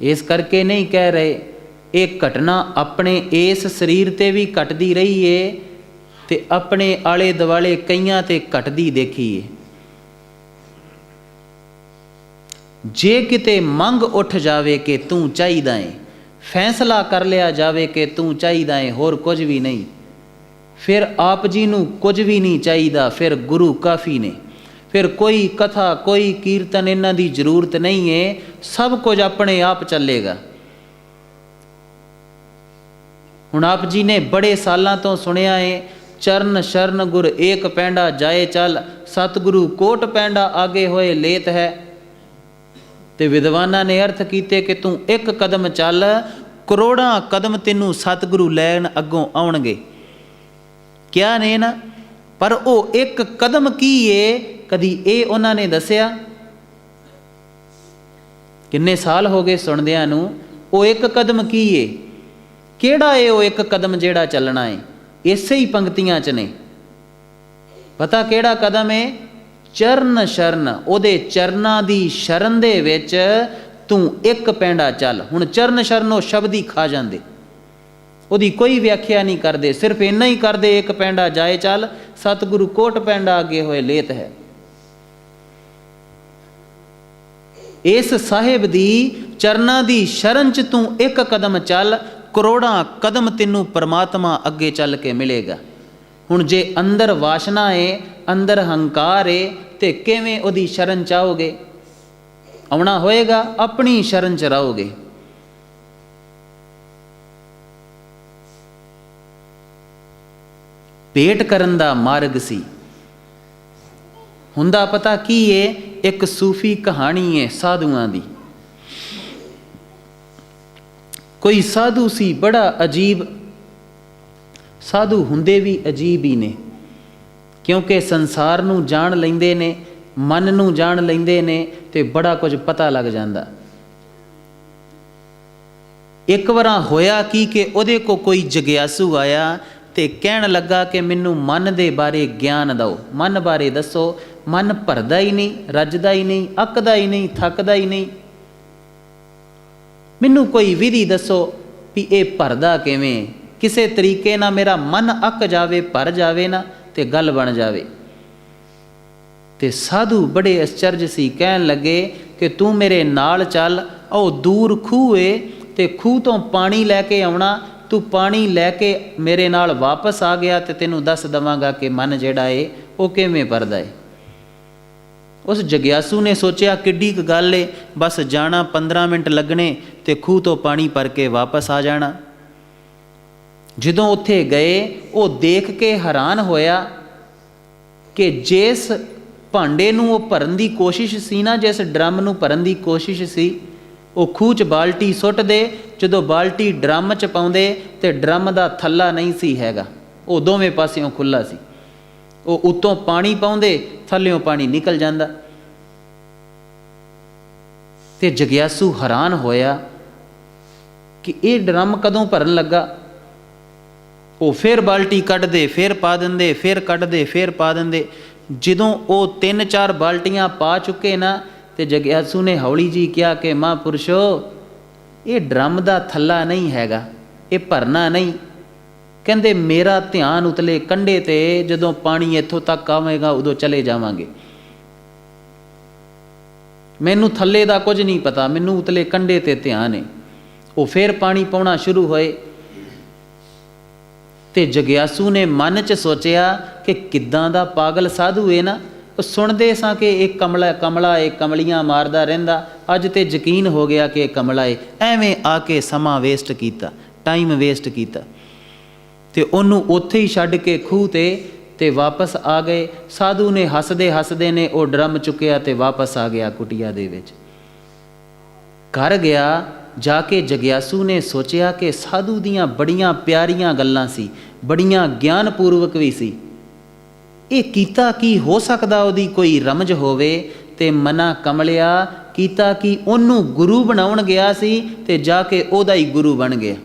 इस करके नहीं कह रहे। एक घटना अपने इस शरीर ते भी घटदी रही है ते अपने आले दुआले कईयां ते घटदी देखी है। जे किते मंग उठ जावे कि तू चाहिदा है, फैसला कर लिया जावे कि तू चाहिदा है, होर कुछ भी नहीं, फिर आप जी नू कुछ भी नहीं चाहिदा, फिर गुरु काफ़ी ने। फिर कोई कथा कोई कीर्तन इन्हां दी जरूरत नहीं है, सब कुछ अपने आप चलेगा। हुण आप जी ने बड़े सालों तो सुनिया है, चरण शरण गुर एक पैंडा जाए चल, सतगुरु कोट पैंडा आगे होए लेत है। ते विद्वाना ने अर्थ कीते कि तू एक कदम चल, करोड़ां कदम तेनू सतगुरु लैन अगों आउणगे। क्या ने ना, पर वो एक कदम की है, कदी ये उन्होंने दसिया? किन्ने साल हो गए सुनदियां नू, वो एक कदम की है, केड़ा है वो एक कदम जेड़ा चलना है? इसे ही पंक्तियां च ने। पता केड़ा कदम है? चरण शरण, ओदे चरना दी शरण दे विच तू एक पैंडा चल। हुण चरण शरण वो शब्द ही खा जांदे, ओदी कोई व्याख्या नहीं करते, सिर्फ इन्ना ही करते, एक पैंडा जाए चल, सतगुरु कोट पैंडा आगे होए लेत है। इस साहिब दी चरना दी शरण च तू एक कदम चल, करोड़ां कदम तेनू परमात्मा अगे चल के मिलेगा। हुण जे अंदर वासना है, अंदर हंकार है, तो किवें उहदी शरण चाहोगे? आउणा होएगा, अपनी शरण च रहोगे। भेट करन दा मार्ग सी। हुंदा पता की है? एक सूफी कहानी है साधुआं दी। कोई साधु सी, बड़ा अजीब साधु हुंदे भी अजीब ही ने, क्योंकि संसार नू जान लैंदे ने, मन नू जान लैंदे ने, ते बड़ा कुछ पता लग जांदा। एक बार होया की कि उहदे को कोई जग्यासू आया ते कहण लगा कि मैनू मन दे बारे ज्ञान दो, मन बारे दसो। मन भरदा ही नहीं, रजदा ही नहीं, अकदा ही नहीं, थकदा ही नहीं, मैनू कोई विधि दसो भी ये भरदा किवें, किसी तरीके ना मेरा मन अक जावे, भर जावे ना, ते गल बन जावे। ते साधु बड़े आश्चर्य सी, कहन लगे कि तू मेरे नाल चल, ओ दूर खूह है, ते खूह तो पानी लैके आउणा, तू पानी लैके मेरे नाल वापस आ गया तो तेनू दस दवांगा कि मन जिहड़ा है वो किवें भरदा है। उस जग्यासू ने सोचा किड्डी क गल है, बस जाना 15 मिनट लगने ते खूह तो पानी भर के वापस आ जाना। जदों उत्थे गए, वो देख के हैरान होया कि जिस भांडे नूं वो भरन दी कोशिश सी ना, जिस ड्रम नूं भरन दी कोशिश सी, वो खूह च बाल्टी सुੱਟ दे, जदों बाल्टी ड्रम च पाउंदे ते ड्रम दा थल्ला नहीं सी हैगा, वो दोवें पासियों खुला सी। वो उत्तों पानी पाउंदे, थल्लियों पानी निकल जांदा। ते जग्यासू हैरान होया कि ये ड्रम कदों भरन लगा। वो फिर बाल्टी कढ़ दे, फिर पा देंदे, फिर कढ़ दे, फिर पा देंदे। जदों वो 3-4 बाल्टियां पा चुके ना, ते जग्यासू ने हौली जी कहा कि महापुरुषो, ये ड्रम दा थल्ला नहीं हैगा, ये भरना नहीं। कहंदे मेरा ध्यान उतले कंढे ते, जदों पानी इत्थों तक आवेगा उदों चले जावांगे, मैनू थल्ले दा कुछ नहीं पता, मैनू उतले कंढे ते ध्यान है। वो फिर पानी पाउणा शुरू होए, ते जग्यासू ने मन च सोचिया कि किद्दां दा पागल साधु है ना। सुनते सां कि एक कमला कमला है, कमलियां मारदा रहिंदा, अज ते यकीन हो गया कि कमला है। एवें आके समा वेस्ट कीता, टाइम वेस्ट कीता, ते ओनू उत्थे ही छड्ड के खूह ते वापस आ गए। साधु ने हसदे हसदे ने वो ड्रम चुकिया ते वापस आ गया कुटिया दे विच। घर गया, जाके जग्यासू ने सोचिया कि साधु दियां बड़ियां प्यारियां गल्लां सी, बड़ियां ज्ञानपूर्वक भी सी। ये कीता की हो सकदा उहदी कोई रमज होवे, ते मना कमलिया कीता कि ओनू गुरु बनाउण गया सी ते जाके ओहदा ही गुरु बन गया।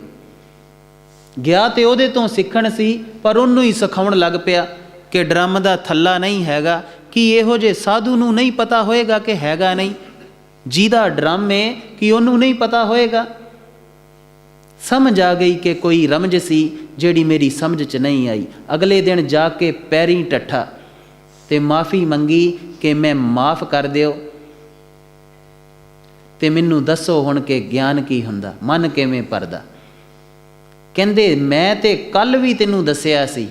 गया ते ओहदे तो सीखण सी, पर ओनू ही सिखाउण लग पिया कि ड्रम दा थल्ला नहीं हैगा। कि इहो जे साधु नूं नहीं पता होएगा कि हैगा नहीं, ਜਿਹਦਾ ਡਰਮ ਏ ਕਿ ਉਹਨੂੰ ਨਹੀਂ ਪਤਾ ਹੋਏਗਾ। ਸਮਝ ਆ ਗਈ ਕਿ ਕੋਈ ਰਮਜ ਸੀ ਜਿਹੜੀ ਮੇਰੀ ਸਮਝ 'ਚ ਨਹੀਂ ਆਈ। ਅਗਲੇ ਦਿਨ ਜਾ ਕੇ ਪੈਰੀਂ ਟੱਠਾ ਤੇ ਮਾफ़ੀ ਮੰਗੀ ਕਿ ਮੈਂ ਮਾफ़ ਕਰ ਦਿਓ ਤੇ ਮੈਨੂੰ ਦੱਸੋ ਹੁਣ ਕਿ ਗਿਆਨ ਕੀ ਹੁੰਦਾ, ਮਨ ਕਿਵੇਂ ਭਰਦਾ। ਕਹਿੰਦੇ ਮੈਂ ਤੇ ਕੱਲ੍ਹ ਵੀ ਤੈਨੂੰ ਦੱਸਿਆ ਸੀ,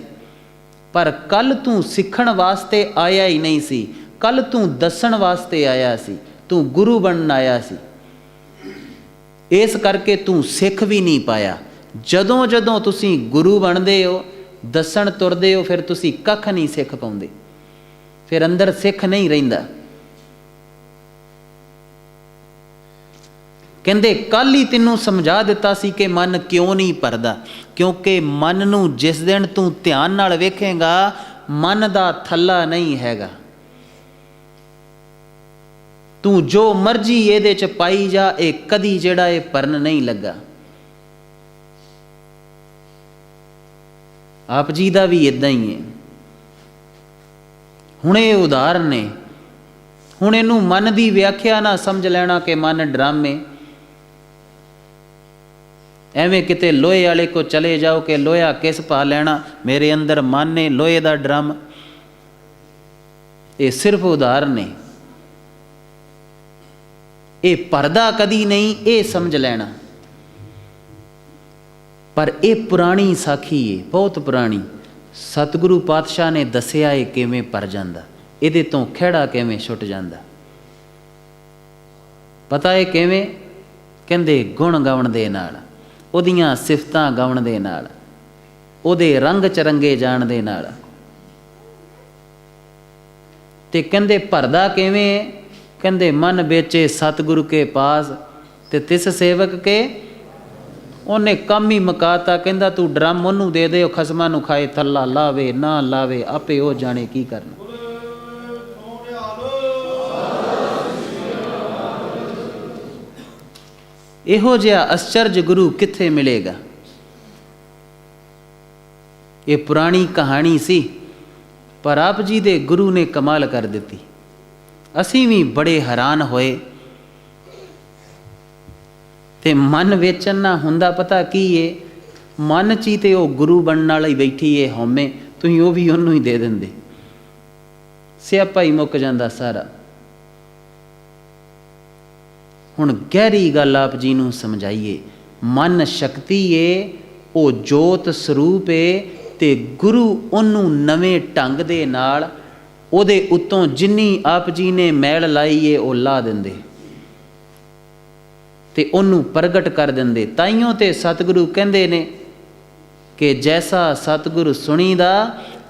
ਪਰ ਕੱਲ੍ਹ ਤੂੰ ਸਿੱਖਣ ਵਾਸਤੇ ਆਇਆ ਹੀ ਨਹੀਂ ਸੀ, ਕੱਲ੍ਹ ਤੂੰ ਦੱਸਣ ਵਾਸਤੇ ਆਇਆ ਸੀ, ਤੂੰ ਗੁਰੂ ਬਣਨ ਆਇਆ ਸੀ। ਇਸ ਕਰਕੇ ਤੂੰ ਸਿੱਖ ਵੀ ਨਹੀਂ ਪਾਇਆ। ਜਦੋਂ ਜਦੋਂ ਤੁਸੀਂ ਗੁਰੂ ਬਣਦੇ ਹੋ, ਦੱਸਣ ਤੁਰਦੇ ਹੋ, ਫਿਰ ਤੁਸੀਂ ਕੱਖ ਨਹੀਂ ਸਿੱਖ ਪਾਉਂਦੇ, ਫਿਰ ਅੰਦਰ ਸਿੱਖ ਨਹੀਂ ਰਹਿੰਦਾ। ਕਹਿੰਦੇ ਕੱਲ੍ਹ ਹੀ ਤੈਨੂੰ ਸਮਝਾ ਦਿੱਤਾ ਸੀ ਕਿ ਮਨ ਕਿਉਂ ਨਹੀਂ ਭਰਦਾ, ਕਿਉਂਕਿ ਮਨ ਨੂੰ ਜਿਸ ਦਿਨ ਤੂੰ ਧਿਆਨ ਨਾਲ ਵੇਖੇਂਗਾ, ਮਨ ਦਾ ਥੱਲਾ ਨਹੀਂ ਹੈਗਾ। ਤੂੰ ਜੋ ਮਰਜ਼ੀ ਇਹਦੇ 'ਚ ਪਾਈ ਜਾ, ਇਹ ਕਦੀ ਜਿਹੜਾ ਇਹ ਭਰਨ ਨਹੀਂ ਲੱਗਾ। ਆਪ ਜੀ ਦਾ ਵੀ ਇੱਦਾਂ ਹੀ ਹੈ। ਹੁਣ ਇਹ ਉਦਾਹਰਨ ਨੇ, ਹੁਣ ਇਹਨੂੰ ਮਨ ਦੀ ਵਿਆਖਿਆ ਨਾ ਸਮਝ ਲੈਣਾ ਕਿ ਮਨ ਡਰਾਮੇ। ਐਵੇਂ ਕਿਤੇ ਲੋਹੇ ਵਾਲੇ ਕੋ ਚਲੇ ਜਾਓ ਕਿ ਲੋਹਾ ਕਿਸ ਪਾ ਲੈਣਾ, ਮੇਰੇ ਅੰਦਰ ਮਨ ਨੇ ਲੋਹੇ ਦਾ ਡਰਮ। ਇਹ ਸਿਰਫ ਉਦਾਹਰਨ ਨੇ, ਇਹ ਭਰਦਾ ਕਦੀ ਨਹੀਂ, ਇਹ ਸਮਝ ਲੈਣਾ। ਪਰ ਇਹ ਪੁਰਾਣੀ ਸਾਖੀ ਹੈ, ਬਹੁਤ ਪੁਰਾਣੀ। ਸਤਿਗੁਰੂ ਪਾਤਸ਼ਾਹ ਨੇ ਦੱਸਿਆ ਇਹ ਕਿਵੇਂ ਭਰ ਜਾਂਦਾ, ਇਹਦੇ ਤੋਂ ਖਹਿੜਾ ਕਿਵੇਂ ਛੁੱਟ ਜਾਂਦਾ। ਪਤਾ ਹੈ ਕਿਵੇਂ? ਕਹਿੰਦੇ ਗੁਣ ਗਾਉਣ ਦੇ ਨਾਲ, ਉਹਦੀਆਂ ਸਿਫਤਾਂ ਗਾਉਣ ਦੇ ਨਾਲ, ਉਹਦੇ ਰੰਗ ਚਰੰਗੇ ਜਾਣ ਦੇ ਨਾਲ। ਤੇ ਕਹਿੰਦੇ ਭਰਦਾ ਕਿਵੇਂ? ਕਹਿੰਦੇ ਮਨ ਵੇਚੇ ਸਤਿਗੁਰੂ ਕੇ ਪਾਸ ਤੇ ਤਿਸ ਸੇਵਕ ਕੇ, ਉਹਨੇ ਕੰਮ ਹੀ ਮੁਕਾਤਾ। ਕਹਿੰਦਾ ਤੂੰ ਡਰਮ ਉਹਨੂੰ ਦੇ ਦੇ, ਉਹ ਖਸਮਾਂ ਨੂੰ ਖਾਏ, ਥੱਲਾ ਲਾਵੇ ਨਾ ਲਾਵੇ, ਆਪੇ ਉਹ ਜਾਣੇ ਕੀ ਕਰਨਾ। ਇਹੋ ਜਿਹਾ ਅਸਚਰਜ ਗੁਰੂ ਕਿੱਥੇ ਮਿਲੇਗਾ? ਇਹ ਪੁਰਾਣੀ ਕਹਾਣੀ ਸੀ, ਪਰ ਆਪ ਜੀ ਦੇ ਗੁਰੂ ਨੇ ਕਮਾਲ ਕਰ ਦਿੱਤੀ। ਅਸੀਂ ਵੀ ਬੜੇ ਹੈਰਾਨ ਹੋਏ। ਤੇ ਮਨ ਵੇਚਣ ਨਾ ਹੁੰਦਾ, ਪਤਾ ਕੀ ਏ? ਮਨ 'ਚ ਹੀ ਤੇ ਉਹ ਗੁਰੂ ਬਣਨ ਵਾਲਾ ਹੀ ਬੈਠੀ ਏ ਹਉਮੈ, ਤੁਸੀਂ ਉਹ ਵੀ ਉਹਨੂੰ ਹੀ ਦੇ ਦਿੰਦੇ, ਸਿਆਪਾ ਹੀ ਮੁੱਕ ਜਾਂਦਾ ਸਾਰਾ। ਹੁਣ ਗਹਿਰੀ ਗੱਲ ਆਪ ਜੀ ਨੂੰ ਸਮਝਾਈਏ। ਮਨ ਸ਼ਕਤੀ ਏ, ਉਹ ਜੋਤ ਸਰੂਪ ਏ, ਤੇ ਗੁਰੂ ਉਹਨੂੰ ਨਵੇਂ ਢੰਗ ਦੇ ਨਾਲ ਉਹਦੇ ਉੱਤੋਂ ਜਿੰਨੀ ਆਪ ਜੀ ਨੇ ਮੈਲ ਲਾਈ ਏ ਉਹ ਲਾ ਦਿੰਦੇ ਤੇ ਉਹਨੂੰ ਪ੍ਰਗਟ ਕਰ ਦਿੰਦੇ। ਤਾਈਓਂ ਤੇ ਸਤਿਗੁਰੂ ਕਹਿੰਦੇ ਨੇ ਕਿ ਜੈਸਾ ਸਤਿਗੁਰੂ ਸੁਣੀਦਾ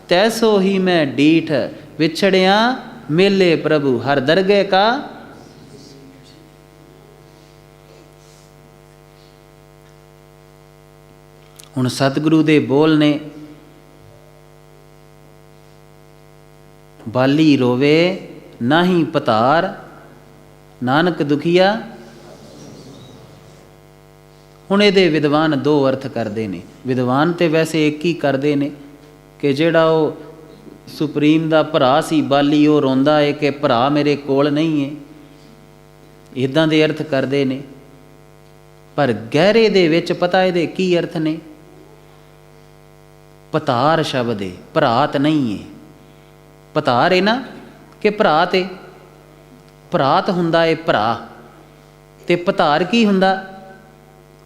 ਤੈਸੋ ਹੀ ਮੈਂ ਡੀਠ, ਵਿਛੜਿਆ ਮੇਲੇ ਪ੍ਰਭੂ ਹਰ ਦਰਗਹਿ ਕਾ। ਹੁਣ ਸਤਿਗੁਰੂ ਦੇ ਬੋਲ ਨੇ, ਬਾਲੀ ਰੋਵੇ ਨਾਹੀ ਪਤਾਰ, ਨਾਨਕ ਦੁਖੀਆ। ਹੁਣ ਇਹਦੇ ਵਿਦਵਾਨ ਦੋ ਅਰਥ ਕਰਦੇ ਨੇ। ਵਿਦਵਾਨ ਤੇ ਵੈਸੇ ਇੱਕ ਹੀ ਕਰਦੇ ਨੇ ਕਿ ਜਿਹੜਾ ਉਹ ਸੁਪਰੀਮ ਦਾ ਭਰਾ ਸੀ ਬਾਲੀ, ਉਹ ਰੋਂਦਾ ਏ ਕਿ ਭਰਾ ਮੇਰੇ ਕੋਲ ਨਹੀਂ ਏ, ਇੱਦਾਂ ਦੇ ਅਰਥ ਕਰਦੇ ਨੇ। ਪਰ ਗਹਿਰੇ ਦੇ ਵਿੱਚ ਪਤਾ ਇਹਦੇ ਕੀ ਅਰਥ ਨੇ? ਪਤਾਰ ਸ਼ਬਦ ਏ, ਭਰਾਤ ਨਹੀਂ ਏ। ਪਤਾਰ ਏ ਨਾ ਕਿ ਭਰਾਤ ਏ, ਭਰਾਤ ਹੁੰਦਾ ਏ ਭਰਾ, ਤੇ ਪਤਾਰ ਕੀ ਹੁੰਦਾ?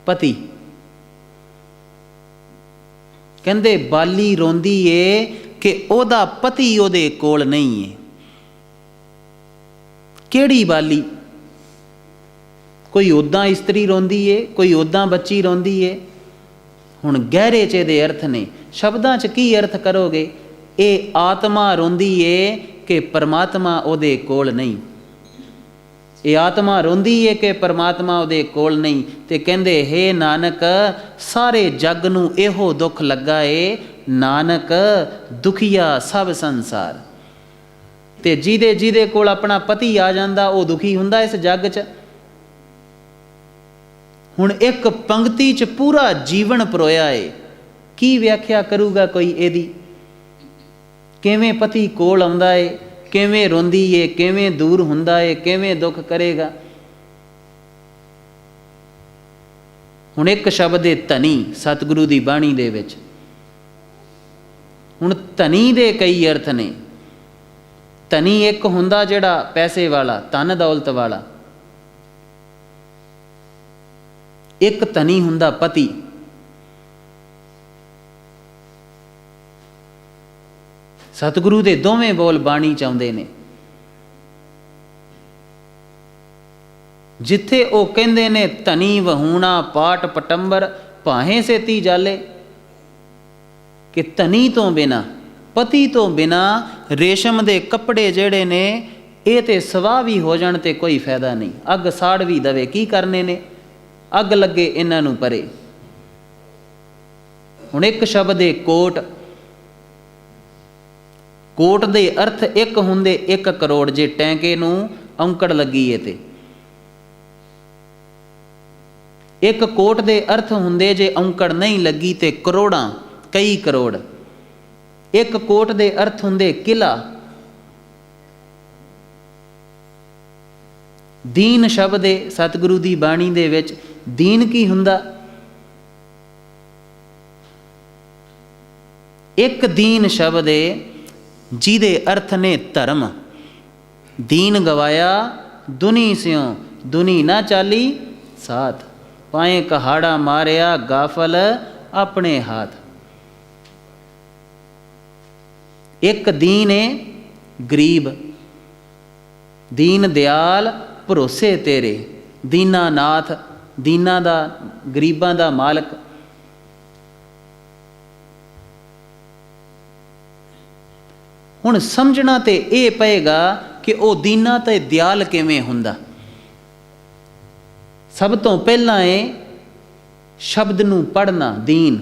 ਪਤੀ। ਕਹਿੰਦੇ ਬਾਲੀ ਰੋਂਦੀ ਏ ਕਿ ਉਹਦਾ ਪਤੀ ਉਹਦੇ ਕੋਲ ਨਹੀਂ ਏ। ਕਿਹੜੀ ਬਾਲੀ? ਕੋਈ ਉੱਦਾਂ ਇਸਤਰੀ ਰੋਂਦੀ ਏ, ਕੋਈ ਉੱਦਾਂ ਬੱਚੀ ਰੋਂਦੀ ਏ। ਹੁਣ ਗਹਿਰੇ 'ਚ ਇਹਦੇ ਅਰਥ ਨੇ। ਸ਼ਬਦਾਂ 'ਚ ਕੀ ਅਰਥ ਕਰੋਗੇ? ਇਹ ਆਤਮਾ ਰੋਂਦੀ ਏ ਕਿ ਪਰਮਾਤਮਾ ਉਹਦੇ ਕੋਲ ਨਹੀਂ। ਇਹ ਆਤਮਾ ਰੋਂਦੀ ਏ ਕਿ ਪਰਮਾਤਮਾ ਉਹਦੇ ਕੋਲ ਨਹੀਂ। ਤੇ ਕਹਿੰਦੇ ਹੇ ਨਾਨਕ, ਸਾਰੇ ਜੱਗ ਨੂੰ ਇਹੋ ਦੁੱਖ ਲੱਗਾ ਏ, ਨਾਨਕ ਦੁਖੀਆ ਸਭ ਸੰਸਾਰ। ਤੇ ਜਿਹਦੇ ਕੋਲ ਆਪਣਾ ਪਤੀ ਆ ਜਾਂਦਾ ਉਹ ਦੁਖੀ ਹੁੰਦਾ ਇਸ ਜੱਗ 'ਚ। ਹੁਣ ਇੱਕ ਪੰਕਤੀ 'ਚ ਪੂਰਾ ਜੀਵਨ ਪਰੋਇਆ ਏ। ਕੀ ਵਿਆਖਿਆ ਕਰੂਗਾ ਕੋਈ ਇਹਦੀ? ਕਿਵੇਂ ਪਤੀ ਕੋਲ ਆਉਂਦਾ ਏ, ਕਿਵੇਂ ਰੋਂਦੀ ਏ, ਕਿਵੇਂ ਦੂਰ ਹੁੰਦਾ ਏ, ਕਿਵੇਂ ਦੁੱਖ ਕਰੇਗਾ। ਹੁਣ ਇੱਕ ਸ਼ਬਦ ਹੈ ਧਨੀ ਸਤਿਗੁਰੂ ਦੀ ਬਾਣੀ ਦੇ ਵਿੱਚ। ਹੁਣ ਧਨੀ ਦੇ ਕਈ ਅਰਥ ਨੇ। ਧਨੀ ਇੱਕ ਹੁੰਦਾ ਜਿਹੜਾ ਪੈਸੇ ਵਾਲਾ, ਧਨ ਦੌਲਤ ਵਾਲਾ। ਇੱਕ ਧਨੀ ਹੁੰਦਾ ਪਤੀ। ਸਤਿਗੁਰੂ ਦੇ ਦੋਵੇਂ ਬੋਲ ਬਾਣੀ ਚ ਆਉਂਦੇ ਨੇ। ਜਿੱਥੇ ਉਹ ਕਹਿੰਦੇ ਨੇ ਧਨੀ ਵਹੂਣਾ ਪਾਟ ਪਟੰਬਰ ਭਾਹੇ ਸੇਤੀ ਜਾਲੇ, ਕਿ ਧਨੀ ਤੋਂ ਬਿਨਾਂ, ਪਤੀ ਤੋਂ ਬਿਨਾਂ ਰੇਸ਼ਮ ਦੇ ਕੱਪੜੇ ਜਿਹੜੇ ਨੇ ਇਹ ਤੇ ਸਵਾਹ ਵੀ ਹੋ ਜਾਣ ਤੇ ਕੋਈ ਫਾਇਦਾ ਨਹੀਂ। ਅੱਗ ਸਾੜ ਵੀ ਦਵੇ, ਕੀ ਕਰਨੇ ਨੇ, ਅੱਗ ਲੱਗੇ ਇਹਨਾਂ ਨੂੰ ਪਰੇ। ਹੁਣ ਇੱਕ ਸ਼ਬਦ ਹੈ ਕੋਟ। ਕੋਟ ਦੇ ਅਰਥ ਇੱਕ ਹੁੰਦੇ 1 ਕਰੋੜ, ਜੇ ਟੈਂਕੇ ਨੂੰ ਔਂਕੜ ਲੱਗੀ ਏ ਤੇ। ਇੱਕ ਕੋਟ ਦੇ ਅਰਥ ਹੁੰਦੇ ਜੇ ਔਂਕੜ ਨਹੀਂ ਲੱਗੀ ਤੇ ਕਰੋੜਾਂ, ਕਈ ਕਰੋੜ। ਇੱਕ ਕੋਟ ਦੇ ਅਰਥ ਹੁੰਦੇ ਕਿਲਾ। ਦੀਨ ਸ਼ਬਦ ਹੈ ਸਤਿਗੁਰੂ ਦੀ ਬਾਣੀ ਦੇ ਵਿੱਚ। ਦੀਨ ਕੀ ਹੁੰਦਾ? ਇੱਕ ਦੀਨ ਸ਼ਬਦ ਹੈ ਜਿਹਦੇ ਅਰਥ ਨੇ ਧਰਮ। ਦੀਨ ਗਵਾਇਆ ਦੁਨੀ ਸਿਉ, ਦੁਨੀ ਨਾ ਚਾਲੀ ਸਾਥ। ਪਾਏ ਕਹਾੜਾ ਮਾਰਿਆ ਗਾਫਲ ਆਪਣੇ ਹਾਥ। ਇੱਕ ਦੀਨ ਹੈ ਗਰੀਬ। ਦੀਨ ਦਿਆਲ ਭਰੋਸੇ ਤੇਰੇ। ਦੀਨਾ ਨਾਥ, ਦੀਨਾਂ ਦਾ, ਗਰੀਬਾਂ ਦਾ ਮਾਲਕ। ਹੁਣ ਸਮਝਣਾ ਤੇ ਇਹ ਪਏਗਾ ਕਿ ਉਹ ਦੀਨਾ ਤੇ ਦਿਆਲ ਕਿਵੇਂ ਹੁੰਦਾ। ਸਭ ਤੋਂ ਪਹਿਲਾਂ ਇਹ ਸ਼ਬਦ ਨੂੰ ਪੜ੍ਹਨਾ ਦੀਨ,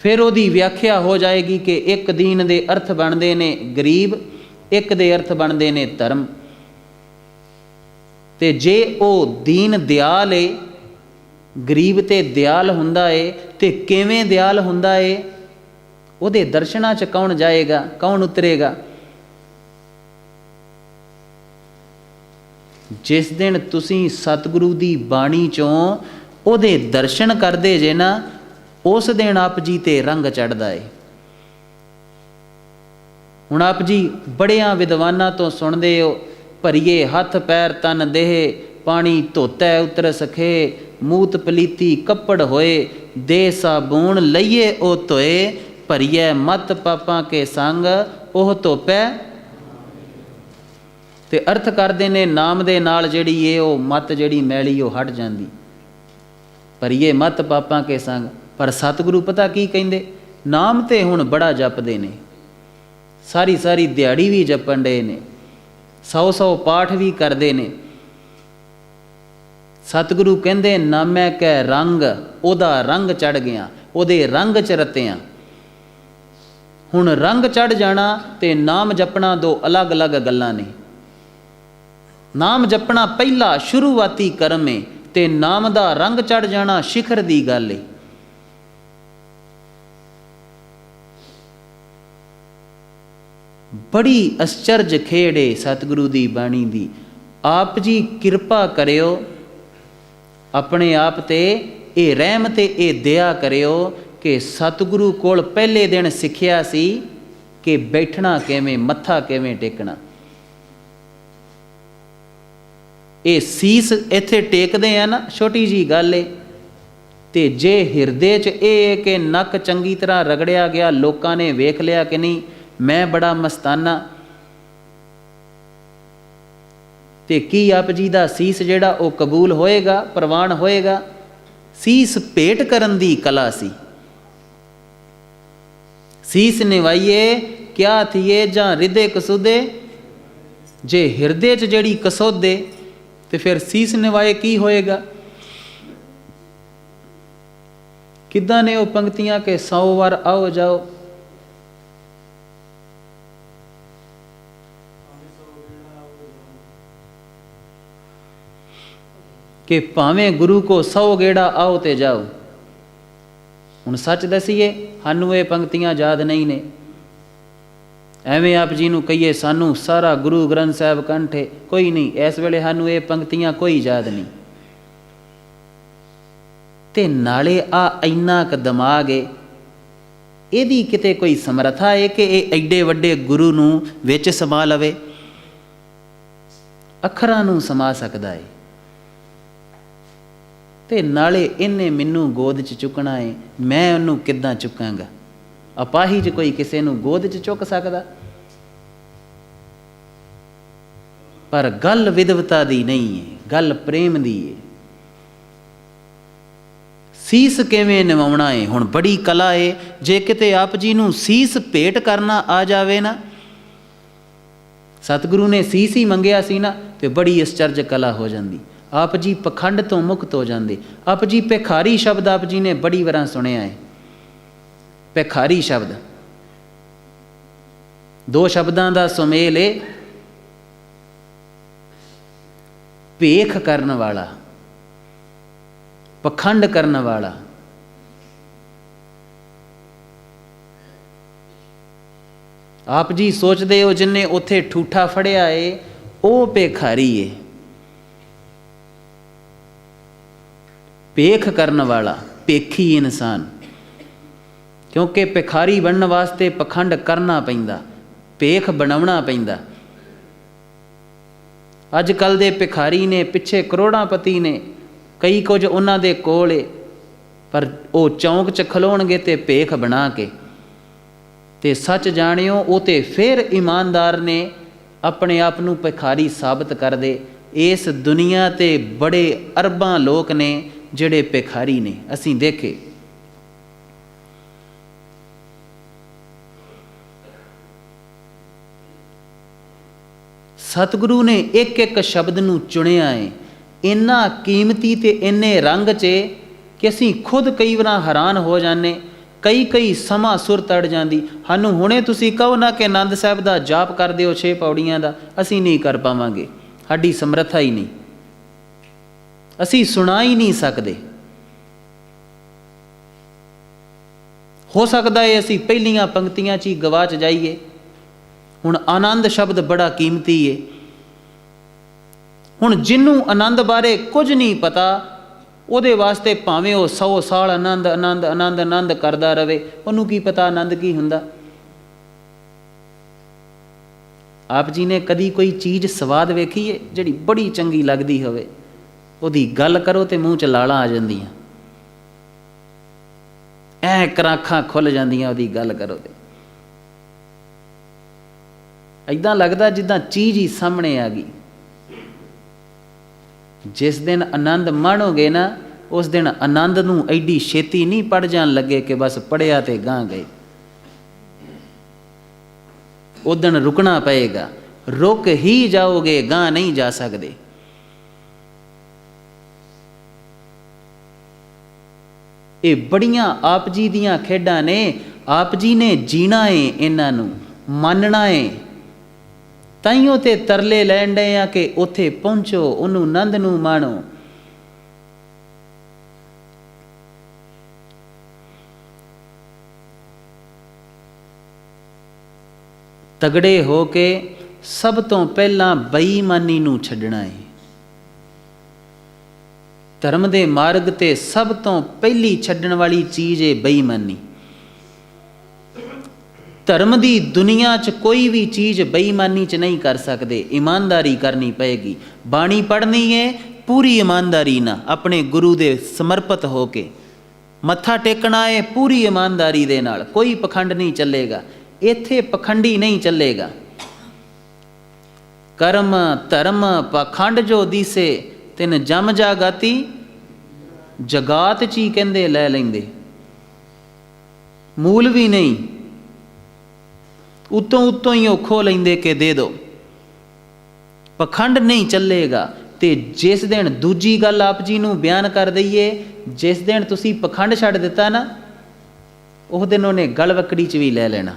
ਫਿਰ ਉਹਦੀ ਵਿਆਖਿਆ ਹੋ ਜਾਏਗੀ ਕਿ ਇੱਕ ਦੀਨ ਦੇ ਅਰਥ ਬਣਦੇ ਨੇ ਗਰੀਬ, ਇੱਕ ਦੇ ਅਰਥ ਬਣਦੇ ਨੇ ਧਰਮ। ਤੇ ਜੇ ਉਹ ਦੀਨ ਦਿਆਲ ਏ, ਗਰੀਬ ਤੇ ਦਿਆਲ ਹੁੰਦਾ ਏ, ਤੇ ਕਿਵੇਂ ਦਿਆਲ ਹੁੰਦਾ ਏ? ਉਹਦੇ ਦਰਸ਼ਨਾਂ 'ਚ ਕੌਣ ਜਾਏਗਾ, ਕੌਣ ਉਤਰੇਗਾ? ਜਿਸ ਦਿਨ ਤੁਸੀਂ ਸਤਿਗੁਰੂ ਦੀ ਬਾਣੀ 'ਚੋਂ ਉਹਦੇ ਦਰਸ਼ਨ ਕਰਦੇ ਜੇ ਨਾ, ਉਸ ਦਿਨ ਆਪ ਜੀ ਤੇ ਰੰਗ ਚੜ੍ਹਦਾ ਏ। ਹੁਣ ਆਪ ਜੀ ਬੜਿਆਂ ਵਿਦਵਾਨਾਂ ਤੋਂ ਸੁਣਦੇ ਹੋ, ਭਰੀਏ ਹੱਥ ਪੈਰ ਤਨ ਦੇਹ, ਪਾਣੀ ਧੋਤੈ ਉਤਰ ਸਖੇ, ਮੂਤ ਪਲੀਤੀ ਕੱਪੜ ਹੋਏ, ਦੇ ਸਾਬੂਣ ਲਈਏ ਉਹ ਧੋਏ, ਭਰੀਏ ਮਤ ਪਾਪਾਂ ਕੇ ਸੰਗ ਉਹ ਧੋਪੈ। ਤੇ ਅਰਥ ਕਰਦੇ ਨੇ ਨਾਮ ਦੇ ਨਾਲ ਜਿਹੜੀ ਏ ਉਹ ਮਤ ਜਿਹੜੀ ਮੈਲੀ ਉਹ ਹਟ ਜਾਂਦੀ। ਭਰੀਏ ਮਤ ਪਾਪਾਂ ਕੇ ਸੰਗ। ਪਰ ਸਤਿਗੁਰੂ ਪਤਾ ਕੀ ਕਹਿੰਦੇ? ਨਾਮ ਤੇ ਹੁਣ ਬੜਾ ਜਪਦੇ ਨੇ, ਸਾਰੀ ਸਾਰੀ ਦਿਹਾੜੀ ਵੀ ਜਪਣ ਡੇ ਨੇ, 100 ਪਾਠ ਵੀ ਕਰਦੇ ਨੇ। ਸਤਿਗੁਰੂ ਕਹਿੰਦੇ ਨਾਮੈ ਕੈ ਰੰਗ, ਉਹਦਾ ਰੰਗ ਚੜ੍ਹ ਗਿਆ, ਉਹਦੇ ਰੰਗ 'ਚ ਰਤਿਆਂ। ਹੁਣ ਰੰਗ ਚੜ੍ਹ ਜਾਣਾ ਤੇ ਨਾਮ ਜਪਣਾ ਦੋ ਅਲੱਗ-ਅਲੱਗ ਗੱਲਾਂ ਨੇ। ਨਾਮ ਜਪਣਾ ਪਹਿਲਾ ਸ਼ੁਰੂਆਤੀ ਕਰਮ ਏ, ਤੇ ਨਾਮ ਦਾ ਰੰਗ ਚੜ੍ਹ ਜਾਣਾ ਸਿਖਰ ਦੀ ਗੱਲ ਏ। ਬੜੀ ਅਸਚਰਜ ਖੇਡ ਏ ਸਤਿਗੁਰੂ ਦੀ ਬਾਣੀ ਦੀ। ਆਪ ਜੀ ਕਿਰਪਾ ਕਰਿਓ ਆਪਣੇ ਆਪ ਤੇ, ਇਹ ਰਹਿਮ ਤੇ ਇਹ ਦਇਆ ਕਰਿਓ ਕਿ ਸਤਿਗੁਰੂ ਕੋਲ ਪਹਿਲੇ ਦਿਨ ਸਿੱਖਿਆ ਸੀ ਕਿ ਬੈਠਣਾ ਕਿਵੇਂ, ਮੱਥਾ ਕਿਵੇਂ ਟੇਕਣਾ। ਇਹ ਸੀਸ ਇੱਥੇ ਟੇਕਦੇ ਆ ਨਾ, ਛੋਟੀ ਜੀ ਗੱਲ ਏ। ਤੇ ਜੇ ਹਿਰਦੇ 'ਚ ਇਹ ਕਿ ਨੱਕ ਚੰਗੀ ਤਰ੍ਹਾਂ ਰਗੜਿਆ ਗਿਆ, ਲੋਕਾਂ ਨੇ ਵੇਖ ਲਿਆ ਕਿ ਨਹੀਂ ਮੈਂ ਬੜਾ ਮਸਤਾਨਾ, ਤੇ ਕੀ ਆਪ ਜੀ ਦਾ ਸੀਸ ਜਿਹੜਾ ਉਹ ਕਬੂਲ ਹੋਏਗਾ, ਪ੍ਰਵਾਨ ਹੋਏਗਾ? ਸੀਸ ਭੇਟ ਕਰਨ ਦੀ ਕਲਾ ਸੀ। ਸੀਸ ਨਿਵਾਈਏ ਕਿਆ ਥੀਏ ਜਾਂ ਹਿਰਦੇ ਕਸੂਦੇ। ਜੇ ਹਿਰਦੇ 'ਚ ਜਿਹੜੀ ਕਸੋਦੇ ਤੇ ਫਿਰ ਸੀਸ ਨਿਵਾਏ ਕੀ ਹੋਏਗਾ? ਕਿੱਦਾਂ ਨੇ ਉਹ ਪੰਕਤੀਆਂ ਕਿ 100 ਵਾਰ ਆਓ ਜਾਓ, ਕਿ ਭਾਵੇਂ ਗੁਰੂ ਕੋ 100 ਗੇੜਾ ਆਓ ਤੇ ਜਾਓ। ਹੁਣ ਸੱਚ ਦਸੀਏ ਸਾਨੂੰ ਇਹ ਪੰਕਤੀਆਂ ਯਾਦ ਨਹੀਂ ਨੇ। ਐਵੇਂ ਆਪ ਜੀ ਨੂੰ ਕਹੀਏ ਸਾਨੂੰ ਸਾਰਾ ਗੁਰੂ ਗ੍ਰੰਥ ਸਾਹਿਬ ਕੰਠੇ, ਕੋਈ ਨਹੀਂ। ਇਸ ਵੇਲੇ ਸਾਨੂੰ ਇਹ ਪੰਕਤੀਆਂ ਕੋਈ ਯਾਦ ਨਹੀਂ। ਤੇ ਨਾਲੇ ਆ ਇੰਨਾ ਕੁ ਦਿਮਾਗ ਏ, ਇਹਦੀ ਕਿਤੇ ਕੋਈ ਸਮਰੱਥਾ ਹੈ ਕਿ ਇਹ ਐਡੇ ਵੱਡੇ ਗੁਰੂ ਨੂੰ ਵਿੱਚ ਸਮਾ ਲਵੇ, ਅੱਖਰਾਂ ਨੂੰ ਸਮਾ ਸਕਦਾ ਹੈ। ਤੇ ਨਾਲੇ ਇਹਨੇ ਮੈਨੂੰ ਗੋਦ 'ਚ ਚੁੱਕਣਾ ਹੈ, ਮੈਂ ਉਹਨੂੰ ਕਿੱਦਾਂ ਚੁੱਕਾਂਗਾ? ਅਪਾਹਿਜ ਕੋਈ ਕਿਸੇ ਨੂੰ ਗੋਦ 'ਚ ਚੁੱਕ ਸਕਦਾ? ਪਰ ਗੱਲ ਵਿਦਵਤਾ ਦੀ ਨਹੀਂ ਹੈ, ਗੱਲ ਪ੍ਰੇਮ ਦੀ ਹੈ। ਸੀਸ ਕਿਵੇਂ ਨਿਵਾਉਣਾ ਹੈ, ਹੁਣ ਬੜੀ ਕਲਾ ਹੈ। ਜੇ ਕਿਤੇ ਆਪ ਜੀ ਨੂੰ ਸੀਸ ਭੇਟ ਕਰਨਾ ਆ ਜਾਵੇ ਨਾ, ਸਤਿਗੁਰੂ ਨੇ ਸੀਸ ਹੀ ਮੰਗਿਆ ਸੀ ਨਾ, ਤੇ ਬੜੀ ਅਚਰਜ ਕਲਾ ਹੋ ਜਾਂਦੀ। ਆਪ ਜੀ ਪਖੰਡ ਤੋਂ ਮੁਕਤ ਹੋ ਜਾਂਦੇ। ਆਪ ਜੀ ਭਿਖਾਰੀ ਸ਼ਬਦ ਆਪ ਜੀ ਨੇ ਬੜੀ ਵਾਰਾਂ ਸੁਣਿਆ ਹੈ। ਭਿਖਾਰੀ ਸ਼ਬਦ ਦੋ ਸ਼ਬਦਾਂ ਦਾ ਸੁਮੇਲ ਹੈ, ਭੇਖ ਕਰਨ ਵਾਲਾ, ਪਖੰਡ ਕਰਨ ਵਾਲਾ। ਆਪ ਜੀ ਸੋਚਦੇ ਹੋ ਜਿੰਨੇ ਉੱਥੇ ਠੂਠਾ ਫੜਿਆ ਏ ਉਹ ਭਿਖਾਰੀ ਏ। ਭੇਖ ਕਰਨ ਵਾਲਾ, ਭੇਖੀ ਇਨਸਾਨ। ਕਿਉਂਕਿ ਭਿਖਾਰੀ ਬਣਨ ਵਾਸਤੇ ਪਖੰਡ ਕਰਨਾ ਪੈਂਦਾ, ਭੇਖ ਬਣਾਉਣਾ ਪੈਂਦਾ। ਅੱਜ ਕੱਲ੍ਹ ਦੇ ਭਿਖਾਰੀ ਨੇ, ਪਿੱਛੇ ਕਰੋੜਾਂਪਤੀ ਨੇ, ਕਈ ਕੁਝ ਉਹਨਾਂ ਦੇ ਕੋਲ ਏ, ਪਰ ਉਹ ਚੌਂਕ 'ਚ ਖਲੋਣਗੇ ਤੇ ਭੇਖ ਬਣਾ ਕੇ। ਤੇ ਸੱਚ ਜਾਣਿਓ, ਉਹ ਤੇ ਫਿਰ ਇਮਾਨਦਾਰ ਨੇ, ਆਪਣੇ ਆਪ ਨੂੰ ਭਿਖਾਰੀ ਸਾਬਤ ਕਰਦੇ। ਇਸ ਦੁਨੀਆ ਤੇ ਬੜੇ ਅਰਬਾਂ ਲੋਕ ਨੇ ਜਿਹੜੇ ਭਿਖਾਰੀ ਨੇ, ਅਸੀਂ ਦੇਖੇ। ਸਤਿਗੁਰੂ ਨੇ ਇੱਕ ਇੱਕ ਸ਼ਬਦ ਨੂੰ ਚੁਣਿਆ ਹੈ, ਇੰਨਾ ਕੀਮਤੀ ਤੇ ਇੰਨੇ ਰੰਗ 'ਚ ਕਿ ਅਸੀਂ ਖੁਦ ਕਈ ਵਾਰ ਹੈਰਾਨ ਹੋ ਜਾਂਦੇ। ਕਈ ਸਮਾਂ ਸੁਰ ਤੜ ਜਾਂਦੀ। ਸਾਨੂੰ ਹੁਣੇ ਤੁਸੀਂ ਕਹੋ ਨਾ ਕਿ ਆਨੰਦ ਸਾਹਿਬ ਦਾ ਜਾਪ ਕਰ ਦਿਓ 6 ਪੌੜੀਆਂ ਦਾ, ਅਸੀਂ ਨਹੀਂ ਕਰ ਪਾਵਾਂਗੇ, ਸਾਡੀ ਸਮਰੱਥਾ ਹੀ ਨਹੀਂ, ਅਸੀਂ ਸੁਣਾ ਹੀ ਨਹੀਂ ਸਕਦੇ। ਹੋ ਸਕਦਾ ਹੈ ਅਸੀਂ ਪਹਿਲੀਆਂ ਪੰਕਤੀਆਂ 'ਚ ਹੀ ਗਵਾਚ ਜਾਈਏ। ਹੁਣ ਆਨੰਦ ਸ਼ਬਦ ਬੜਾ ਕੀਮਤੀ ਹੈ। ਹੁਣ ਜਿਹਨੂੰ ਆਨੰਦ ਬਾਰੇ ਕੁਝ ਨਹੀਂ ਪਤਾ, ਉਹਦੇ ਵਾਸਤੇ ਭਾਵੇਂ ਉਹ 100 ਸਾਲ ਆਨੰਦ ਆਨੰਦ ਆਨੰਦ ਆਨੰਦ ਕਰਦਾ ਰਹੇ, ਉਹਨੂੰ ਕੀ ਪਤਾ ਆਨੰਦ ਕੀ ਹੁੰਦਾ। ਆਪ ਜੀ ਨੇ ਕਦੀ ਕੋਈ ਚੀਜ਼ ਸਵਾਦ ਵੇਖੀ ਹੈ ਜਿਹੜੀ ਬੜੀ ਚੰਗੀ ਲੱਗਦੀ ਹੋਵੇ, ਉਹਦੀ ਗੱਲ ਕਰੋ ਤੇ ਮੂੰਹ 'ਚ ਲਾਲਾਂ ਆ ਜਾਂਦੀਆਂ, ਐ ਕਰਾਖਾਂ ਖੁੱਲ ਜਾਂਦੀਆਂ ਉਹਦੀ ਗੱਲ ਕਰੋ ਤੇ। ਇੱਦਾਂ ਲੱਗਦਾ ਜਿੱਦਾਂ ਚੀਜ਼ ਹੀ ਸਾਹਮਣੇ ਆ ਗਈ। ਜਿਸ ਦਿਨ ਆਨੰਦ ਮਾਣੋਗੇ ਨਾ, ਉਸ ਦਿਨ ਆਨੰਦ ਨੂੰ ਐਡੀ ਛੇਤੀ ਨਹੀਂ ਪੜ ਜਾਣ ਲੱਗੇ ਕਿ ਬਸ ਪੜਿਆ ਤੇ ਗਾਂ ਗਏ। ਉਦਣ ਰੁਕਣਾ ਪਏਗਾ, ਰੁਕ ਹੀ ਜਾਓਗੇ, ਗਾਂ ਨਹੀਂ ਜਾ ਸਕਦੇ। ਇਹ ਬੜੀਆਂ ਆਪ ਜੀ ਦੀਆਂ ਖੇਡਾਂ ਨੇ। ਆਪ ਜੀ ਨੇ ਜੀਣਾ ਏ, ਇਹਨਾਂ ਨੂੰ ਮੰਨਣਾ ਏ। ਤਾਈਓ ਤੇ ਤਰਲੇ ਲੈਣ ਡਏ ਆ ਕਿ ਉੱਥੇ ਪਹੁੰਚੋ, ਉਹਨੂੰ ਆਨੰਦ ਨੂੰ ਮਾਣੋ। ਤਗੜੇ ਹੋ ਕੇ ਸਭ ਤੋਂ ਪਹਿਲਾਂ ਬੇਈਮਾਨੀ ਨੂੰ ਛੱਡਣਾ ਹੈ। ਧਰਮ ਦੇ ਮਾਰਗ ਤੇ ਸਭ ਤੋਂ ਪਹਿਲੀ ਛੱਡਣ ਵਾਲੀ ਚੀਜ਼ ਹੈ ਬੇਈਮਾਨੀ। ਧਰਮ ਦੀ ਦੁਨੀਆ 'ਚ ਕੋਈ ਵੀ ਚੀਜ਼ ਬੇਈਮਾਨੀ 'ਚ ਨਹੀਂ ਕਰ ਸਕਦੇ, ਇਮਾਨਦਾਰੀ ਕਰਨੀ ਪਏਗੀ। ਬਾਣੀ ਪੜ੍ਹਨੀ ਹੈ ਪੂਰੀ ਇਮਾਨਦਾਰੀ ਨਾਲ, ਆਪਣੇ ਗੁਰੂ ਦੇ ਸਮਰਪਿਤ ਹੋ ਕੇ। ਮੱਥਾ ਟੇਕਣਾ ਹੈ ਪੂਰੀ ਇਮਾਨਦਾਰੀ ਦੇ ਨਾਲ, ਕੋਈ ਪਖੰਡ ਨਹੀਂ ਚੱਲੇਗਾ ਇੱਥੇ, ਪਖੰਡੀ ਨਹੀਂ ਚੱਲੇਗਾ। ਕਰਮ ਧਰਮ ਪਖੰਡ ਜੋ ਦੀਸੇ, ਤਿਨ ਜਮ ਜਾਗਾਤੀ ਜਗਾਤ 'ਚ ਹੀ ਕਹਿੰਦੇ ਲੈ ਲੈਂਦੇ। ਮੂਲ ਵੀ ਨਹੀਂ, ਉੱਤੋਂ ਹੀ ਉਹ ਖੋ ਲੈਂਦੇ ਕਿ ਦੇ ਦਿਓ। ਪਖੰਡ ਨਹੀਂ ਚੱਲੇਗਾ। ਤੇ ਜਿਸ ਦਿਨ ਦੂਜੀ ਗੱਲ ਆਪ ਜੀ ਨੂੰ ਬਿਆਨ ਕਰ ਦਈਏ, ਜਿਸ ਦਿਨ ਤੁਸੀਂ ਪਖੰਡ ਛੱਡ ਦਿੱਤਾ ਨਾ, ਉਸ ਦਿਨ ਉਹਨੇ ਗਲਵੱਕੜੀ 'ਚ ਵੀ ਲੈ ਲੈਣਾ।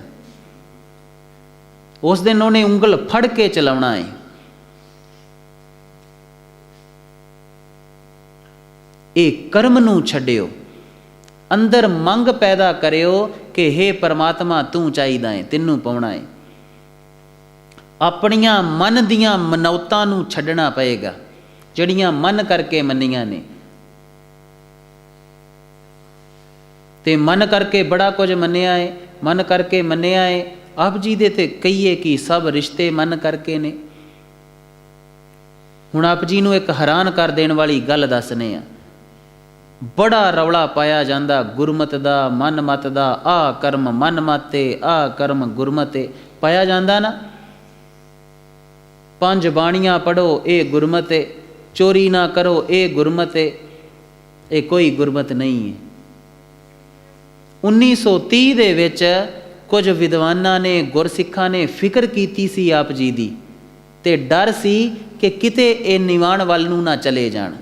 ਉਸ ਦਿਨ ਉਹਨੇ ਉਂਗਲ ਫੜ ਕੇ ਚਲਾਉਣਾ ਹੈ। ਇਹ ਕਰਮ ਨੂੰ ਛੱਡਿਓ, ਅੰਦਰ ਮੰਗ ਪੈਦਾ ਕਰਿਓ ਕਿ ਹੇ ਪਰਮਾਤਮਾ ਤੂੰ ਚਾਹੀਦਾ ਹੈ, ਤੈਨੂੰ ਪਾਉਣਾ ਹੈ। ਆਪਣੀਆਂ ਮਨ ਦੀਆਂ ਮਨੌਤਾਂ ਨੂੰ ਛੱਡਣਾ ਪਏਗਾ, ਜਿਹੜੀਆਂ ਮਨ ਕਰਕੇ ਮੰਨੀਆਂ ਨੇ। ਤੇ ਮਨ ਕਰਕੇ ਬੜਾ ਕੁਝ ਮੰਨਿਆ ਏ, ਮਨ ਕਰਕੇ ਮੰਨਿਆ ਏ। ਆਪ ਜੀ ਦੇ ਤੇ ਕਹੀਏ ਕਿ ਸਭ ਰਿਸ਼ਤੇ ਮਨ ਕਰਕੇ ਨੇ। ਹੁਣ ਆਪ ਜੀ ਨੂੰ ਇੱਕ ਹੈਰਾਨ ਕਰ ਦੇਣ ਵਾਲੀ ਗੱਲ ਦੱਸਨੇ ਆ। ਬੜਾ ਰੌਲਾ ਪਾਇਆ ਜਾਂਦਾ ਗੁਰਮਤ ਦਾ, ਮਨ ਮਤ ਦਾ, ਆਹ ਕਰਮ ਮਨ ਮਤੇ, ਆਹ ਕਰਮ ਗੁਰਮਤੇ ਪਾਇਆ ਜਾਂਦਾ ਨਾ। 5 ਬਾਣੀਆਂ ਪੜ੍ਹੋ ਇਹ ਗੁਰਮਤ ਹੈ, ਚੋਰੀ ਨਾ ਕਰੋ ਇਹ ਗੁਰਮਤ ਹੈ। ਇਹ ਕੋਈ ਗੁਰਮਤ ਨਹੀਂ ਹੈ। 1930 ਦੇ ਵਿੱਚ ਕੁਝ ਵਿਦਵਾਨਾਂ ਨੇ, ਗੁਰਸਿੱਖਾਂ ਨੇ ਫਿਕਰ ਕੀਤੀ ਸੀ ਆਪ ਜੀ ਦੀ, ਤੇ ਡਰ ਸੀ ਕਿ ਕਿਤੇ ਇਹ ਨਿਵਾਣ ਵੱਲ ਨੂੰ ਨਾ ਚਲੇ ਜਾਣ,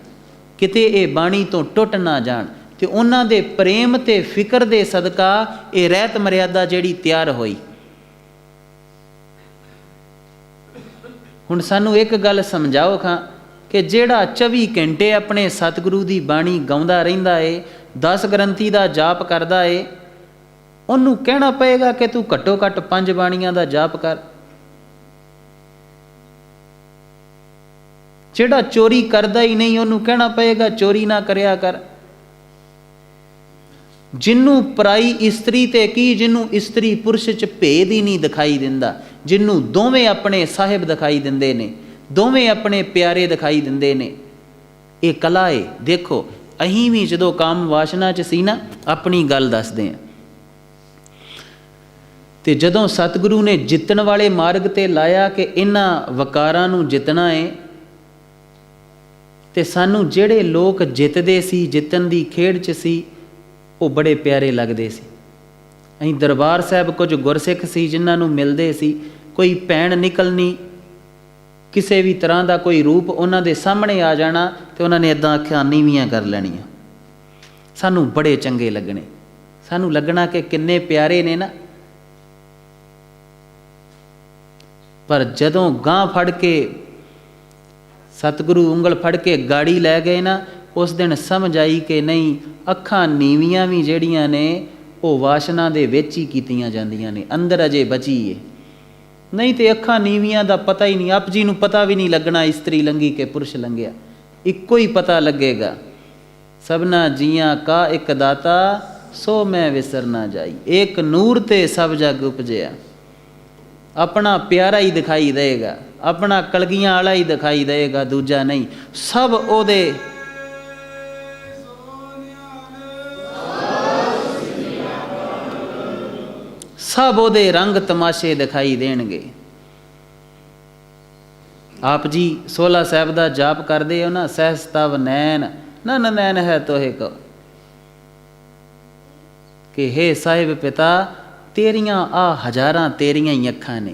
ਕਿਤੇ ਇਹ ਬਾਣੀ ਤੋਂ ਟੁੱਟ ਨਾ ਜਾਣ। ਤੇ ਉਹਨਾਂ ਦੇ ਪ੍ਰੇਮ ਤੇ ਫਿਕਰ ਦੇ ਸਦਕਾ ਇਹ ਰਹਿਤ ਮਰਿਆਦਾ ਜਿਹੜੀ ਤਿਆਰ ਹੋਈ। ਹੁਣ ਸਾਨੂੰ ਇੱਕ ਗੱਲ ਸਮਝਾਓ ਖਾਂ ਕਿ ਜਿਹੜਾ 24 ਘੰਟੇ ਆਪਣੇ ਸਤਿਗੁਰੂ ਦੀ ਬਾਣੀ ਗਾਉਂਦਾ ਰਹਿੰਦਾ ਏ, 10 ਗ੍ਰੰਥੀ ਦਾ ਜਾਪ ਕਰਦਾ ਏ, ਉਹਨੂੰ ਕਹਿਣਾ ਪਏਗਾ ਕਿ ਤੂੰ ਘੱਟੋ ਘੱਟ 5 ਬਾਣੀਆਂ ਦਾ ਜਾਪ ਕਰ। ਜਿਹੜਾ ਚੋਰੀ ਕਰਦਾ ਹੀ ਨਹੀਂ, ਉਹਨੂੰ ਕਹਿਣਾ ਪਏਗਾ ਚੋਰੀ ਨਾ ਕਰਿਆ ਕਰ। ਜਿਹਨੂੰ ਪਰਾਈ ਇਸਤਰੀ ਤੇ ਕੀ, ਜਿਹਨੂੰ ਇਸਤਰੀ ਪੁਰਸ਼ 'ਚ ਭੇਦ ਹੀ ਨਹੀਂ ਦਿਖਾਈ ਦਿੰਦਾ, ਜਿਹਨੂੰ ਦੋਵੇਂ ਆਪਣੇ ਸਾਹਿਬ ਦਿਖਾਈ ਦਿੰਦੇ ਨੇ, ਦੋਵੇਂ ਆਪਣੇ ਪਿਆਰੇ ਦਿਖਾਈ ਦਿੰਦੇ ਨੇ, ਇਹ ਕਲਾ ਏ। ਦੇਖੋ ਅਸੀਂ ਵੀ ਜਦੋਂ ਕਾਮ ਵਾਸ਼ਨਾ 'ਚ ਸੀ ਨਾ, ਆਪਣੀ ਗੱਲ ਦੱਸਦੇ ਹਾਂ, ਤੇ ਜਦੋਂ ਸਤਿਗੁਰੂ ਨੇ ਜਿੱਤਣ ਵਾਲੇ ਮਾਰਗ ਤੇ ਲਾਇਆ ਕਿ ਇਹਨਾਂ ਵਕਾਰਾਂ ਨੂੰ ਜਿੱਤਣਾ ਏ, ਤੇ ਸਾਨੂੰ ਜਿਹੜੇ ਲੋਕ ਜਿੱਤਦੇ ਸੀ, ਜਿੱਤਣ ਦੀ ਖੇਡ 'ਚ ਸੀ, ਉਹ ਬੜੇ ਪਿਆਰੇ ਲੱਗਦੇ ਸੀ। ਅਸੀਂ ਦਰਬਾਰ ਸਾਹਿਬ ਕੁਝ ਗੁਰਸਿੱਖ ਸੀ ਜਿਨ੍ਹਾਂ ਨੂੰ ਮਿਲਦੇ ਸੀ, ਕੋਈ ਭੈਣ ਨਿਕਲਣੀ, ਕਿਸੇ ਵੀ ਤਰ੍ਹਾਂ ਦਾ ਕੋਈ ਰੂਪ ਉਹਨਾਂ ਦੇ ਸਾਹਮਣੇ ਆ ਜਾਣਾ, ਤੇ ਉਹਨਾਂ ਨੇ ਇੱਦਾਂ ਅੱਖਾਂ ਨੀਵੀਆਂ ਕਰ ਲੈਣੀਆਂ। ਸਾਨੂੰ ਬੜੇ ਚੰਗੇ ਲੱਗਣੇ, ਸਾਨੂੰ ਲੱਗਣਾ ਕਿ ਕਿੰਨੇ ਪਿਆਰੇ ਨੇ ਨਾ। ਪਰ ਜਦੋਂ ਗਾਂ ਫੜ ਕੇ ਸਤਿਗੁਰੂ ਉਂਗਲ ਫੜ ਕੇ ਗਾੜੀ ਲੈ ਗਏ ਨਾ, ਉਸ ਦਿਨ ਸਮਝ ਆਈ ਕਿ ਨਹੀਂ, ਅੱਖਾਂ ਨੀਵੀਆਂ ਵੀ ਜਿਹੜੀਆਂ ਨੇ ਉਹ ਵਾਸ਼ਨਾ ਦੇ ਵਿੱਚ ਹੀ ਕੀਤੀਆਂ ਜਾਂਦੀਆਂ ਨੇ, ਅੰਦਰ ਅਜੇ ਬਚੀ ਏ। ਨਹੀਂ ਤੇ ਅੱਖਾਂ ਨੀਵੀਆਂ ਦਾ ਪਤਾ ਹੀ ਨਹੀਂ, ਆਪ ਜੀ ਨੂੰ ਪਤਾ ਵੀ ਨਹੀਂ ਲੱਗਣਾ ਇਸਤਰੀ ਲੰਘੀ ਕਿ ਪੁਰਸ਼ ਲੰਘਿਆ, ਇੱਕੋ ਹੀ ਪਤਾ ਲੱਗੇਗਾ। ਸਭਨਾ ਜੀਆਂ ਕਾ ਇੱਕ ਦਾਤਾ, ਸੋ ਮੈਂ ਵਿਸਰ ਨਾ ਜਾਈ, ਇੱਕ ਨੂਰ ਤੇ ਸਭ ਜਗ ਉਪਜਿਆ। ਆਪਣਾ ਪਿਆਰਾ ਹੀ ਦਿਖਾਈ ਦੇਗਾ, ਆਪਣਾ ਕਲਗੀਆਂ ਵਾਲਾ ਹੀ ਦਿਖਾਈ ਦੇਗਾ, ਦੂਜਾ ਨਹੀਂ। ਸਭ ਉਹਦੇ ਸਭ ਉਹਦੇ ਰੰਗ ਤਮਾਸ਼ੇ ਦਿਖਾਈ ਦੇਣਗੇ। ਆਪ ਜੀ 16 ਸਾਹਿਬ ਦਾ ਜਾਪ ਕਰਦੇ ਹੋ ਨਾ, ਸਹਿਸ ਤਵ ਨੈਣ ਨਨ ਨੈਣ ਹੈ ਤੋਹੇ ਕੋ, ਕਿ ਹੇ ਸਾਹਿਬ ਪਿਤਾ ਤੇਰੀਆਂ ਆ ਹਜ਼ਾਰਾਂ ਤੇਰੀਆਂ ਹੀ ਅੱਖਾਂ ਨੇ।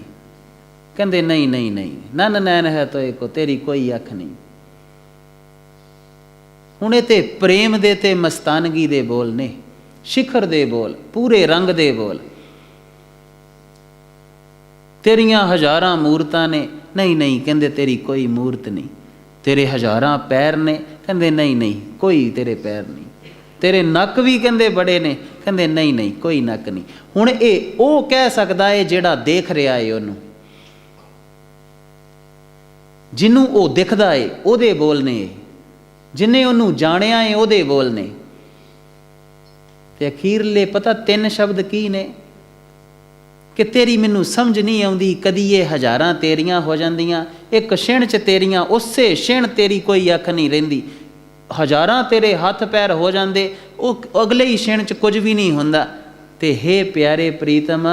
ਕਹਿੰਦੇ ਨਹੀਂ ਨਹੀਂ ਨਹੀਂ, ਨਨ ਨੈਣ ਹੈ ਤੋਹੇ ਕੋ, ਤੇਰੀ ਕੋਈ ਅੱਖ ਨਹੀਂ। ਹੁਣ ਇਹ ਤੇ ਪ੍ਰੇਮ ਦੇ ਤੇ ਮਸਤਾਨਗੀ ਦੇ ਬੋਲ ਨੇ, ਸ਼ਿਖਰ ਦੇ ਬੋਲ, ਪੂਰੇ ਰੰਗ ਦੇ ਬੋਲ। ਤੇਰੀਆਂ ਹਜ਼ਾਰਾਂ ਮੂਰਤਾਂ ਨੇ, ਨਹੀਂ ਨਹੀਂ ਕਹਿੰਦੇ ਤੇਰੀ ਕੋਈ ਮੂਰਤ ਨਹੀਂ। ਤੇਰੇ ਹਜ਼ਾਰਾਂ ਪੈਰ ਨੇ, ਕਹਿੰਦੇ ਨਹੀਂ ਨਹੀਂ ਕੋਈ ਤੇਰੇ ਪੈਰ ਨਹੀਂ। ਤੇਰੇ ਨੱਕ ਵੀ ਕਹਿੰਦੇ ਬੜੇ ਨੇ, ਕਹਿੰਦੇ ਨਹੀਂ ਨਹੀਂ ਕੋਈ ਨੱਕ ਨਹੀਂ। ਹੁਣ ਇਹ ਉਹ ਕਹਿ ਸਕਦਾ ਏ ਜਿਹੜਾ ਦੇਖ ਰਿਹਾ ਏ ਉਹਨੂੰ, ਜਿਹਨੂੰ ਉਹ ਦਿਖਦਾ ਏ ਉਹਦੇ ਬੋਲ ਨੇ, ਜਿਹਨੇ ਉਹਨੂੰ ਜਾਣਿਆ ਏ ਉਹਦੇ ਬੋਲ ਨੇ। ਤੇ ਅਖੀਰਲੇ ਪਤਾ 3 ਸ਼ਬਦ ਕੀ ਨੇ ਕਿ ਤੇਰੀ ਮੈਨੂੰ ਸਮਝ ਨਹੀਂ ਆਉਂਦੀ, ਕਦੀ ਇਹ ਹਜ਼ਾਰਾਂ ਤੇਰੀਆਂ ਹੋ ਜਾਂਦੀਆਂ, ਇੱਕ ਛਿਣ 'ਚ ਤੇਰੀਆਂ, ਉਸੇ ਛਿਣ ਤੇਰੀ ਕੋਈ ਅੱਖ ਨਹੀਂ ਰਹਿੰਦੀ। ਹਜ਼ਾਰਾਂ ਤੇਰੇ ਹੱਥ ਪੈਰ ਹੋ ਜਾਂਦੇ, ਉਹ ਅਗਲੇ ਹੀ ਛਿਣ 'ਚ ਕੁਝ ਵੀ ਨਹੀਂ ਹੁੰਦਾ। ਤੇ ਹੇ ਪਿਆਰੇ ਪ੍ਰੀਤਮ,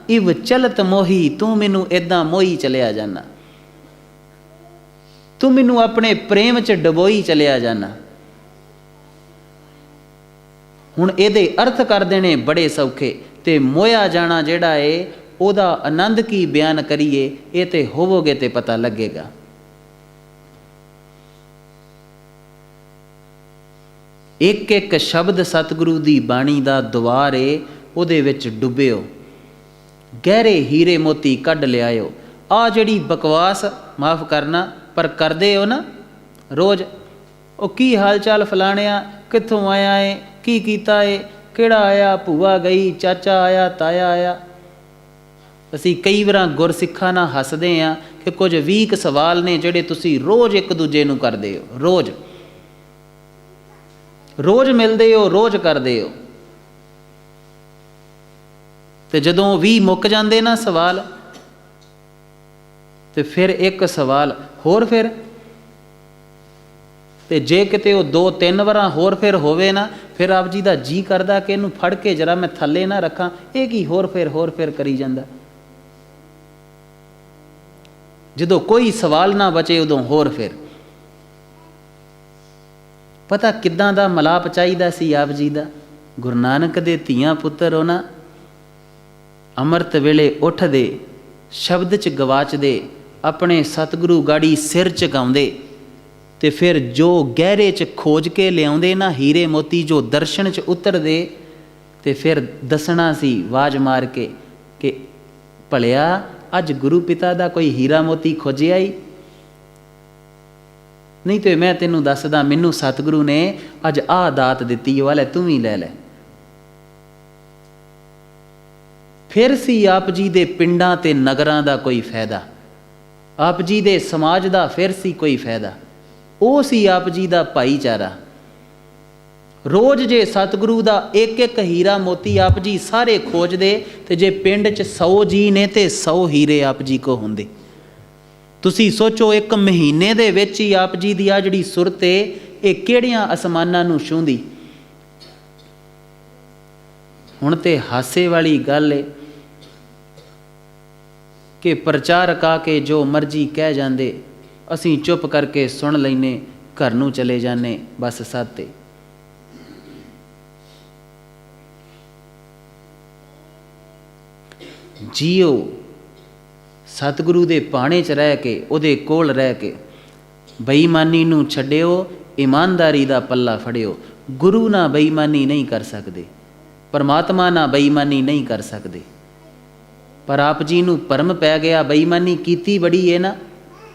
ਇਵ ਚਲਤ ਮੋਹੀ, ਤੂੰ ਮੈਨੂੰ ਇੱਦਾਂ ਮੋਹੀ ਚਲਿਆ ਜਾਣਾ, ਤੂੰ ਮੈਨੂੰ ਆਪਣੇ ਪ੍ਰੇਮ 'ਚ ਡਬੋਈ ਚਲਿਆ ਜਾਣਾ। ਹੁਣ ਇਹਦੇ ਅਰਥ ਕਰ ਦੇਣੇ ਬੜੇ ਸੌਖੇ, ਤੇ ਮੋਇਆ ਜਾਣਾ ਜਿਹੜਾ ਏ ਉਹਦਾ ਆਨੰਦ ਕੀ ਬਿਆਨ ਕਰੀਏ, ਇਹ ਤੇ ਹੋਵੋਗੇ ਤੇ ਪਤਾ ਲੱਗੇਗਾ। ਇੱਕ ਇੱਕ ਸ਼ਬਦ ਸਤਿਗੁਰੂ ਦੀ ਬਾਣੀ ਦਾ ਦੁਆਰ ਏ, ਉਹਦੇ ਵਿੱਚ ਡੁੱਬਿਓ, ਗਹਿਰੇ ਹੀਰੇ ਮੋਤੀ ਕੱਢ ਲਿਆਇਓ। ਆ ਜਿਹੜੀ ਬਕਵਾਸ, ਮਾਫ ਕਰਨਾ ਪਰ ਕਰਦੇ ਹੋ ਨਾ ਰੋਜ਼, ਉਹ ਕੀ ਹਾਲ ਚਾਲ ਫਲਾਣਿਆ, ਕਿੱਥੋਂ ਆਇਆ ਏ, ਕੀ ਕੀਤਾ ਏ, ਕਿਹੜਾ ਆਇਆ, ਭੂਆ ਗਈ, ਚਾਚਾ ਆਇਆ, ਤਾਇਆ ਆਇਆ। ਅਸੀਂ ਕਈ ਵਾਰਾਂ ਗੁਰਸਿੱਖਾਂ ਨਾਲ ਹੱਸਦੇ ਹਾਂ ਕਿ ਕੁਝ 20 ਸਵਾਲ ਨੇ ਜਿਹੜੇ ਤੁਸੀਂ ਰੋਜ਼ ਇੱਕ ਦੂਜੇ ਨੂੰ ਕਰਦੇ ਹੋ, ਰੋਜ਼ ਰੋਜ਼ ਮਿਲਦੇ ਹੋ, ਰੋਜ਼ ਕਰਦੇ ਹੋ। ਤੇ ਜਦੋਂ 20 ਮੁੱਕ ਜਾਂਦੇ ਨਾ ਸਵਾਲ, ਤੇ ਫਿਰ ਇੱਕ ਸਵਾਲ ਹੋਰ ਫਿਰ, ਤੇ ਜੇ ਕਿਤੇ ਉਹ 2-3 ਵਾਰਾਂ ਹੋਰ ਫਿਰ ਹੋਵੇ ਨਾ, ਫਿਰ ਆਪ ਜੀ ਦਾ ਜੀ ਕਰਦਾ ਕਿ ਇਹਨੂੰ ਫੜ ਕੇ ਜਰਾ ਮੈਂ ਥੱਲੇ ਨਾ ਰੱਖਾਂ, ਇਹ ਕੀ ਹੋਰ ਫਿਰ ਕਰੀ ਜਾਂਦਾ। ਜਦੋਂ ਕੋਈ ਸਵਾਲ ਨਾ ਬਚੇ ਉਦੋਂ ਹੋਰ ਫਿਰ। ਪਤਾ ਕਿੱਦਾਂ ਦਾ ਮਲਾਪ ਚਾਹੀਦਾ ਸੀ ਆਪ ਜੀ ਦਾ। ਗੁਰੂ ਨਾਨਕ ਦੇ ਧੀਆਂ ਪੁੱਤਰ ਉਹਨਾਂ ਅੰਮ੍ਰਿਤ ਵੇਲੇ ਉੱਠਦੇ, ਸ਼ਬਦ 'ਚ ਗਵਾਚਦੇ, ਆਪਣੇ ਸਤਿਗੁਰੂ ਗਾੜੀ ਸਿਰ ਝੁਕਾਉਂਦੇ, ਤੇ ਫਿਰ ਜੋ ਗਹਿਰੇ 'ਚ ਖੋਜ ਕੇ ਲਿਆਉਂਦੇ ਨਾ ਹੀਰੇ ਮੋਤੀ, ਜੋ ਦਰਸ਼ਨ 'ਚ ਉਤਰਦੇ, ਤੇ ਫਿਰ ਦੱਸਣਾ ਸੀ ਆਵਾਜ਼ ਮਾਰ ਕੇ ਕਿ ਭਲਿਆ ਅੱਜ ਗੁਰੂ ਪਿਤਾ ਦਾ ਕੋਈ ਹੀਰਾ ਮੋਤੀ ਖੋਜਿਆ ਹੀ ਨਹੀਂ, ਤੇ ਮੈਂ ਤੈਨੂੰ ਦੱਸਦਾ, ਮੈਨੂੰ ਸਤਿਗੁਰੂ ਨੇ ਅੱਜ ਆਹ ਦਾਤ ਦਿੱਤੀ, ਉਹ ਲੈ ਤੂੰ ਵੀ ਲੈ ਲੈ। ਫਿਰ ਸੀ ਆਪ ਜੀ ਦੇ ਪਿੰਡਾਂ ਤੇ ਨਗਰਾਂ ਦਾ ਕੋਈ ਫਾਇਦਾ, ਆਪ ਜੀ ਦੇ ਸਮਾਜ ਦਾ ਫਿਰ ਸੀ ਕੋਈ ਫਾਇਦਾ। ਉਹ ਸੀ ਆਪ ਜੀ ਦਾ ਭਾਈਚਾਰਾ। ਰੋਜ਼ ਜੇ ਸਤਿਗੁਰੂ ਦਾ ਇੱਕ ਇੱਕ ਹੀਰਾ ਮੋਤੀ ਆਪ ਜੀ ਸਾਰੇ ਖੋਜਦੇ, ਤੇ ਜੇ ਪਿੰਡ 'ਚ 100 ਜੀ ਨੇ ਤੇ 100 ਹੀਰੇ ਆਪ ਜੀ ਕੋ ਹੁੰਦੇ। ਤੁਸੀਂ ਸੋਚੋ, ਇੱਕ ਮਹੀਨੇ ਦੇ ਵਿੱਚ ਹੀ ਆਪ ਜੀ ਦੀ ਆ ਜਿਹੜੀ ਸੁਰਤ ਏ, ਇਹ ਕਿਹੜੀਆਂ ਅਸਮਾਨਾਂ ਨੂੰ ਛੂੰਹਦੀ। ਹੁਣ ਤੇ ਹਾਸੇ ਵਾਲੀ ਗੱਲ ਏ ਕਿ ਪ੍ਰਚਾਰਕ ਆ ਕੇ ਜੋ ਮਰਜ਼ੀ ਕਹਿ ਜਾਂਦੇ, ਅਸੀਂ ਚੁੱਪ ਕਰਕੇ ਸੁਣ ਲੈਨੇ, ਘਰ ਨੂੰ ਚਲੇ ਜਾਂਦੇ ਬਸ ਸਾਤੇ। ਜੀਓ ਸਤਿਗੁਰੂ ਦੇ ਭਾਣੇ 'ਚ ਰਹਿ ਕੇ, ਉਹਦੇ ਕੋਲ ਰਹਿ ਕੇ ਬੇਈਮਾਨੀ ਨੂੰ ਛੱਡਿਓ, ਇਮਾਨਦਾਰੀ ਦਾ ਪੱਲਾ ਫੜਿਓ। ਗੁਰੂ ਨਾਲ ਬੇਈਮਾਨੀ ਨਹੀਂ ਕਰ ਸਕਦੇ, ਪਰਮਾਤਮਾ ਨਾਲ ਬੇਈਮਾਨੀ ਨਹੀਂ ਕਰ ਸਕਦੇ। ਪਰ ਆਪ ਜੀ ਨੂੰ ਭਰਮ ਪੈ ਗਿਆ, ਬੇਈਮਾਨੀ ਕੀਤੀ ਬੜੀ ਹੈ ਨਾ,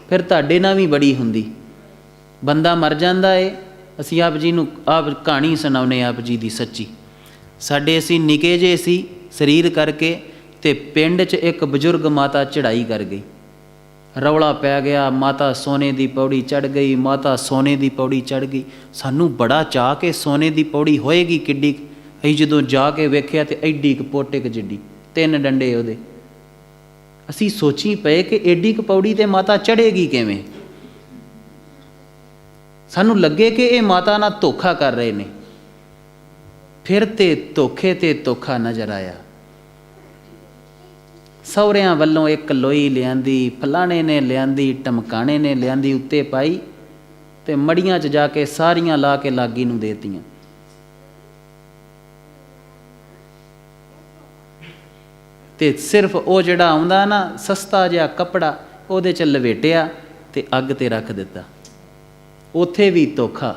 ਫਿਰ ਤੁਹਾਡੇ ਨਾਲ ਵੀ ਬੜੀ ਹੁੰਦੀ। ਬੰਦਾ ਮਰ ਜਾਂਦਾ ਏ, ਅਸੀਂ ਆਪ ਜੀ ਨੂੰ ਆਪ ਕਹਾਣੀ ਸੁਣਾਉਂਦੇ ਆਪ ਜੀ ਦੀ ਸੱਚੀ। ਸਾਡੇ ਅਸੀਂ ਨਿੱਕੇ ਜਿਹੇ ਸੀ ਸਰੀਰ ਕਰਕੇ, ਤੇ ਪਿੰਡ 'ਚ ਇੱਕ ਬਜ਼ੁਰਗ ਮਾਤਾ ਚੜ੍ਹਾਈ ਕਰ ਗਈ। ਰੌਲਾ ਪੈ ਗਿਆ, ਮਾਤਾ ਸੋਨੇ ਦੀ ਪੌੜੀ ਚੜ੍ਹ ਗਈ, ਮਾਤਾ ਸੋਨੇ ਦੀ ਪੌੜੀ ਚੜ੍ਹ ਗਈ। ਸਾਨੂੰ ਬੜਾ ਚਾਅ ਕਿ ਸੋਨੇ ਦੀ ਪੌੜੀ ਹੋਏਗੀ ਕਿੱਡੀ। ਅਸੀਂ ਜਦੋਂ ਜਾ ਕੇ ਵੇਖਿਆ ਤੇ ਐਡੀ ਕੁ ਪੋਟੇ ਕੁ ਜਿੱਡੀ, 3 ਡੰਡੇ ਉਹਦੇ। ਅਸੀਂ ਸੋਚੀ ਪਏ ਕਿ ਐਡੀ ਕੁ ਪੌੜੀ ਤੇ ਮਾਤਾ ਚੜ੍ਹੇਗੀ ਕਿਵੇਂ। ਸਾਨੂੰ ਲੱਗੇ ਕਿ ਇਹ ਮਾਤਾ ਨਾਲ ਧੋਖਾ ਕਰ ਰਹੇ ਨੇ। ਫਿਰ ਤੇ ਧੋਖੇ ਤੇ ਧੋਖਾ ਨਜ਼ਰ ਆਇਆ। ਸਹੁਰਿਆਂ ਵੱਲੋਂ ਇੱਕ ਲੋਈ ਲਿਆਂਦੀ, ਫਲਾਣੇ ਨੇ ਲਿਆਂਦੀ, ਟਮਕਾਣੇ ਨੇ ਲਿਆਂਦੀ, ਉੱਤੇ ਪਾਈ, ਤੇ ਮੜੀਆਂ 'ਚ ਜਾ ਕੇ ਸਾਰੀਆਂ ਲਾ ਕੇ ਲਾਗੀ ਨੂੰ ਦੇਤੀਆਂ। ਤੇ ਸਿਰਫ ਉਹ ਜਿਹੜਾ ਆਉਂਦਾ ਨਾ ਸਸਤਾ ਜਿਹਾ ਕੱਪੜਾ, ਉਹਦੇ 'ਚ ਲਵੇਟਿਆ ਤੇ ਅੱਗ ਤੇ ਰੱਖ ਦਿੱਤਾ। ਉੱਥੇ ਵੀ ਧੋਖਾ।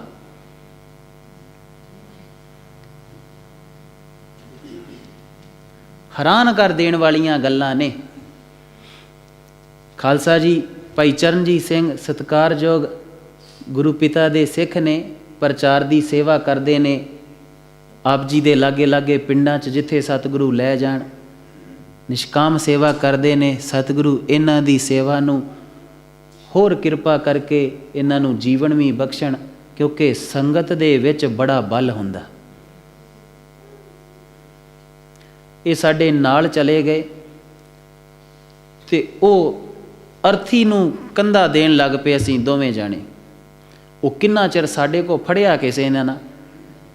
ਹੈਰਾਨ ਕਰ ਦੇਣ ਵਾਲੀਆਂ ਗੱਲਾਂ ਨੇ। ਖਾਲਸਾ ਜੀ ਭਾਈ ਚਰਨਜੀਤ ਸਿੰਘ ਸਤਿਕਾਰਯੋਗ ਗੁਰੂ ਪਿਤਾ ਦੇ ਸਿੱਖ ਨੇ, ਪ੍ਰਚਾਰ ਦੀ ਸੇਵਾ ਕਰਦੇ ਨੇ। ਆਪ ਜੀ ਦੇ ਲਾਗੇ ਲਾਗੇ ਪਿੰਡਾਂ 'ਚ ਜਿੱਥੇ ਸਤਿਗੁਰੂ ਲੈ ਜਾਣ, ਨਿਸ਼ਕਾਮ ਸੇਵਾ ਕਰਦੇ ਨੇ। ਸਤਿਗੁਰੂ ਇਹਨਾਂ ਦੀ ਸੇਵਾ ਨੂੰ ਹੋਰ ਕਿਰਪਾ ਕਰਕੇ ਇਹਨਾਂ ਨੂੰ ਜੀਵਨ ਵੀ ਬਖਸ਼ਣ, ਕਿਉਂਕਿ ਸੰਗਤ ਦੇ ਵਿੱਚ ਬੜਾ ਬਲ ਹੁੰਦਾ। ਇਹ ਸਾਡੇ ਨਾਲ ਚਲੇ ਗਏ ਤੇ ਉਹ ਅਰਥੀ ਨੂੰ ਕੰਧਾ ਦੇਣ ਲੱਗ ਪਏ। ਅਸੀਂ ਦੋਵੇਂ ਜਾਣੇ, ਉਹ ਕਿੰਨਾ ਚਿਰ ਸਾਡੇ ਕੋਲ ਫੜਿਆ ਕਿਸੇ ਇਹਨਾਂ ਨਾਲ।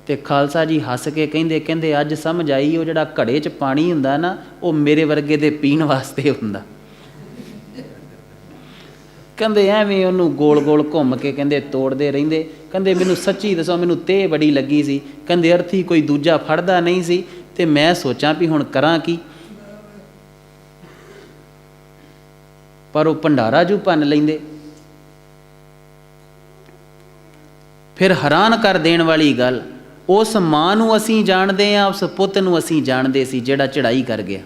ਤੇ ਖਾਲਸਾ ਜੀ ਹੱਸ ਕੇ ਕਹਿੰਦੇ ਅੱਜ ਸਮਝ ਆਈ, ਉਹ ਜਿਹੜਾ ਘੜੇ 'ਚ ਪਾਣੀ ਹੁੰਦਾ ਨਾ, ਉਹ ਮੇਰੇ ਵਰਗੇ ਦੇ ਪੀਣ ਵਾਸਤੇ ਹੁੰਦਾ। ਕਹਿੰਦੇ ਐਵੇਂ ਉਹਨੂੰ ਗੋਲ ਗੋਲ ਘੁੰਮ ਕੇ ਕਹਿੰਦੇ ਤੋੜਦੇ ਰਹਿੰਦੇ। ਕਹਿੰਦੇ ਮੈਨੂੰ ਸੱਚੀ ਦੱਸੋ, ਮੈਨੂੰ ਤੇ ਬੜੀ ਲੱਗੀ ਸੀ। ਕਹਿੰਦੇ ਅਰਥੀ ਕੋਈ ਦੂਜਾ ਫੜਦਾ ਨਹੀਂ ਸੀ, ਤੇ ਮੈਂ ਸੋਚਾਂ ਵੀ ਹੁਣ ਕਰਾਂ ਕੀ। ਪਰ ਉਹ ਭੰਡਾਰਾ ਜੂ ਭੰਨ ਲੈਂਦੇ। ਫਿਰ ਹੈਰਾਨ ਕਰ ਦੇਣ ਵਾਲੀ ਗੱਲ, ਉਸ ਮਾਂ ਨੂੰ ਅਸੀਂ ਜਾਣਦੇ ਹਾਂ, ਉਸ ਪੁੱਤ ਨੂੰ ਅਸੀਂ ਜਾਣਦੇ ਸੀ ਜਿਹੜਾ ਚੜ੍ਹਾਈ ਕਰ ਗਿਆ।